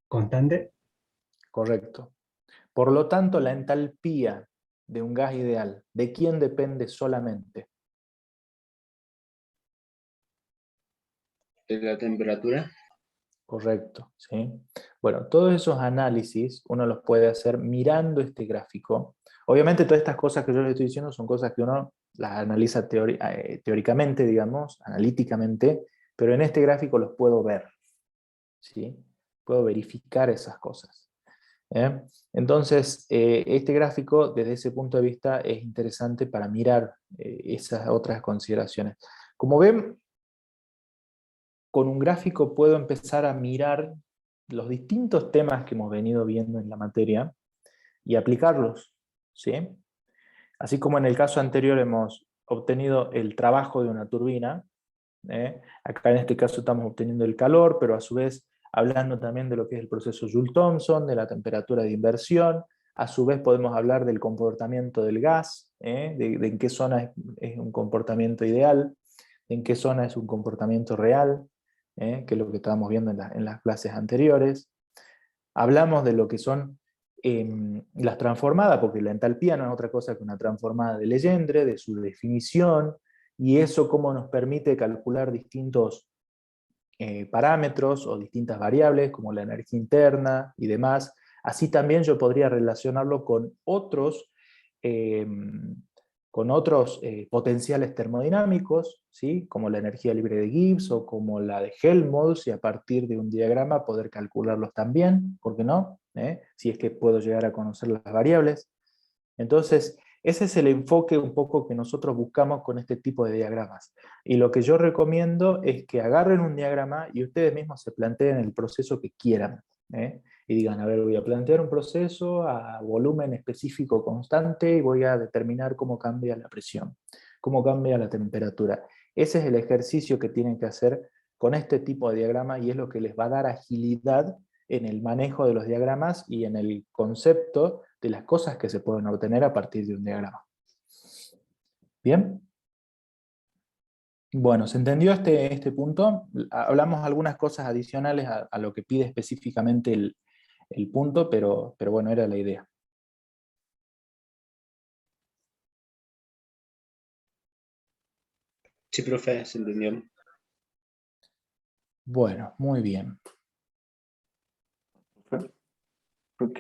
Speaker 6: ¿Constante?
Speaker 1: Correcto. Por lo tanto, la entalpía de un gas ideal, ¿de quién depende solamente?
Speaker 2: ¿De la temperatura?
Speaker 1: Correcto, ¿sí? Bueno, todos esos análisis uno los puede hacer mirando este gráfico. Obviamente todas estas cosas que yo les estoy diciendo son cosas que uno las analiza teóricamente, digamos, analíticamente, pero en este gráfico los puedo ver, ¿sí? puedo verificar esas cosas. Entonces, este gráfico, desde ese punto de vista, es interesante para mirar esas otras consideraciones. Como ven, con un gráfico puedo empezar a mirar los distintos temas que hemos venido viendo en la materia y aplicarlos, ¿sí? Así como en el caso anterior hemos obtenido el trabajo de una turbina, acá en este caso estamos obteniendo el calor, pero a su vez hablando también de lo que es el proceso Joule-Thomson, de la temperatura de inversión, a su vez podemos hablar del comportamiento del gas, de en qué zona es un comportamiento ideal, en qué zona es un comportamiento real, que es lo que estábamos viendo en las clases anteriores. Hablamos de lo que son las transformadas, porque la entalpía no es otra cosa que una transformada de Legendre, de su definición, y eso cómo nos permite calcular distintos parámetros o distintas variables, como la energía interna y demás. Así también yo podría relacionarlo con otros potenciales termodinámicos, ¿sí? Como la energía libre de Gibbs o como la de Helmholtz, y a partir de un diagrama poder calcularlos también, ¿por qué no? Si es que puedo llegar a conocer las variables. Entonces, ese es el enfoque un poco que nosotros buscamos con este tipo de diagramas. Y lo que yo recomiendo es que agarren un diagrama y ustedes mismos se planteen el proceso que quieran. Y digan, a ver, voy a plantear un proceso a volumen específico constante y voy a determinar cómo cambia la presión, cómo cambia la temperatura. Ese es el ejercicio que tienen que hacer con este tipo de diagrama y es lo que les va a dar agilidad en el manejo de los diagramas y en el concepto de las cosas que se pueden obtener a partir de un diagrama. ¿Bien? Bueno, ¿se entendió este punto? Hablamos algunas cosas adicionales a lo que pide específicamente el punto, pero bueno, era la idea.
Speaker 2: Sí, profe, se entendió.
Speaker 1: Bueno, muy bien.
Speaker 4: ¿Por qué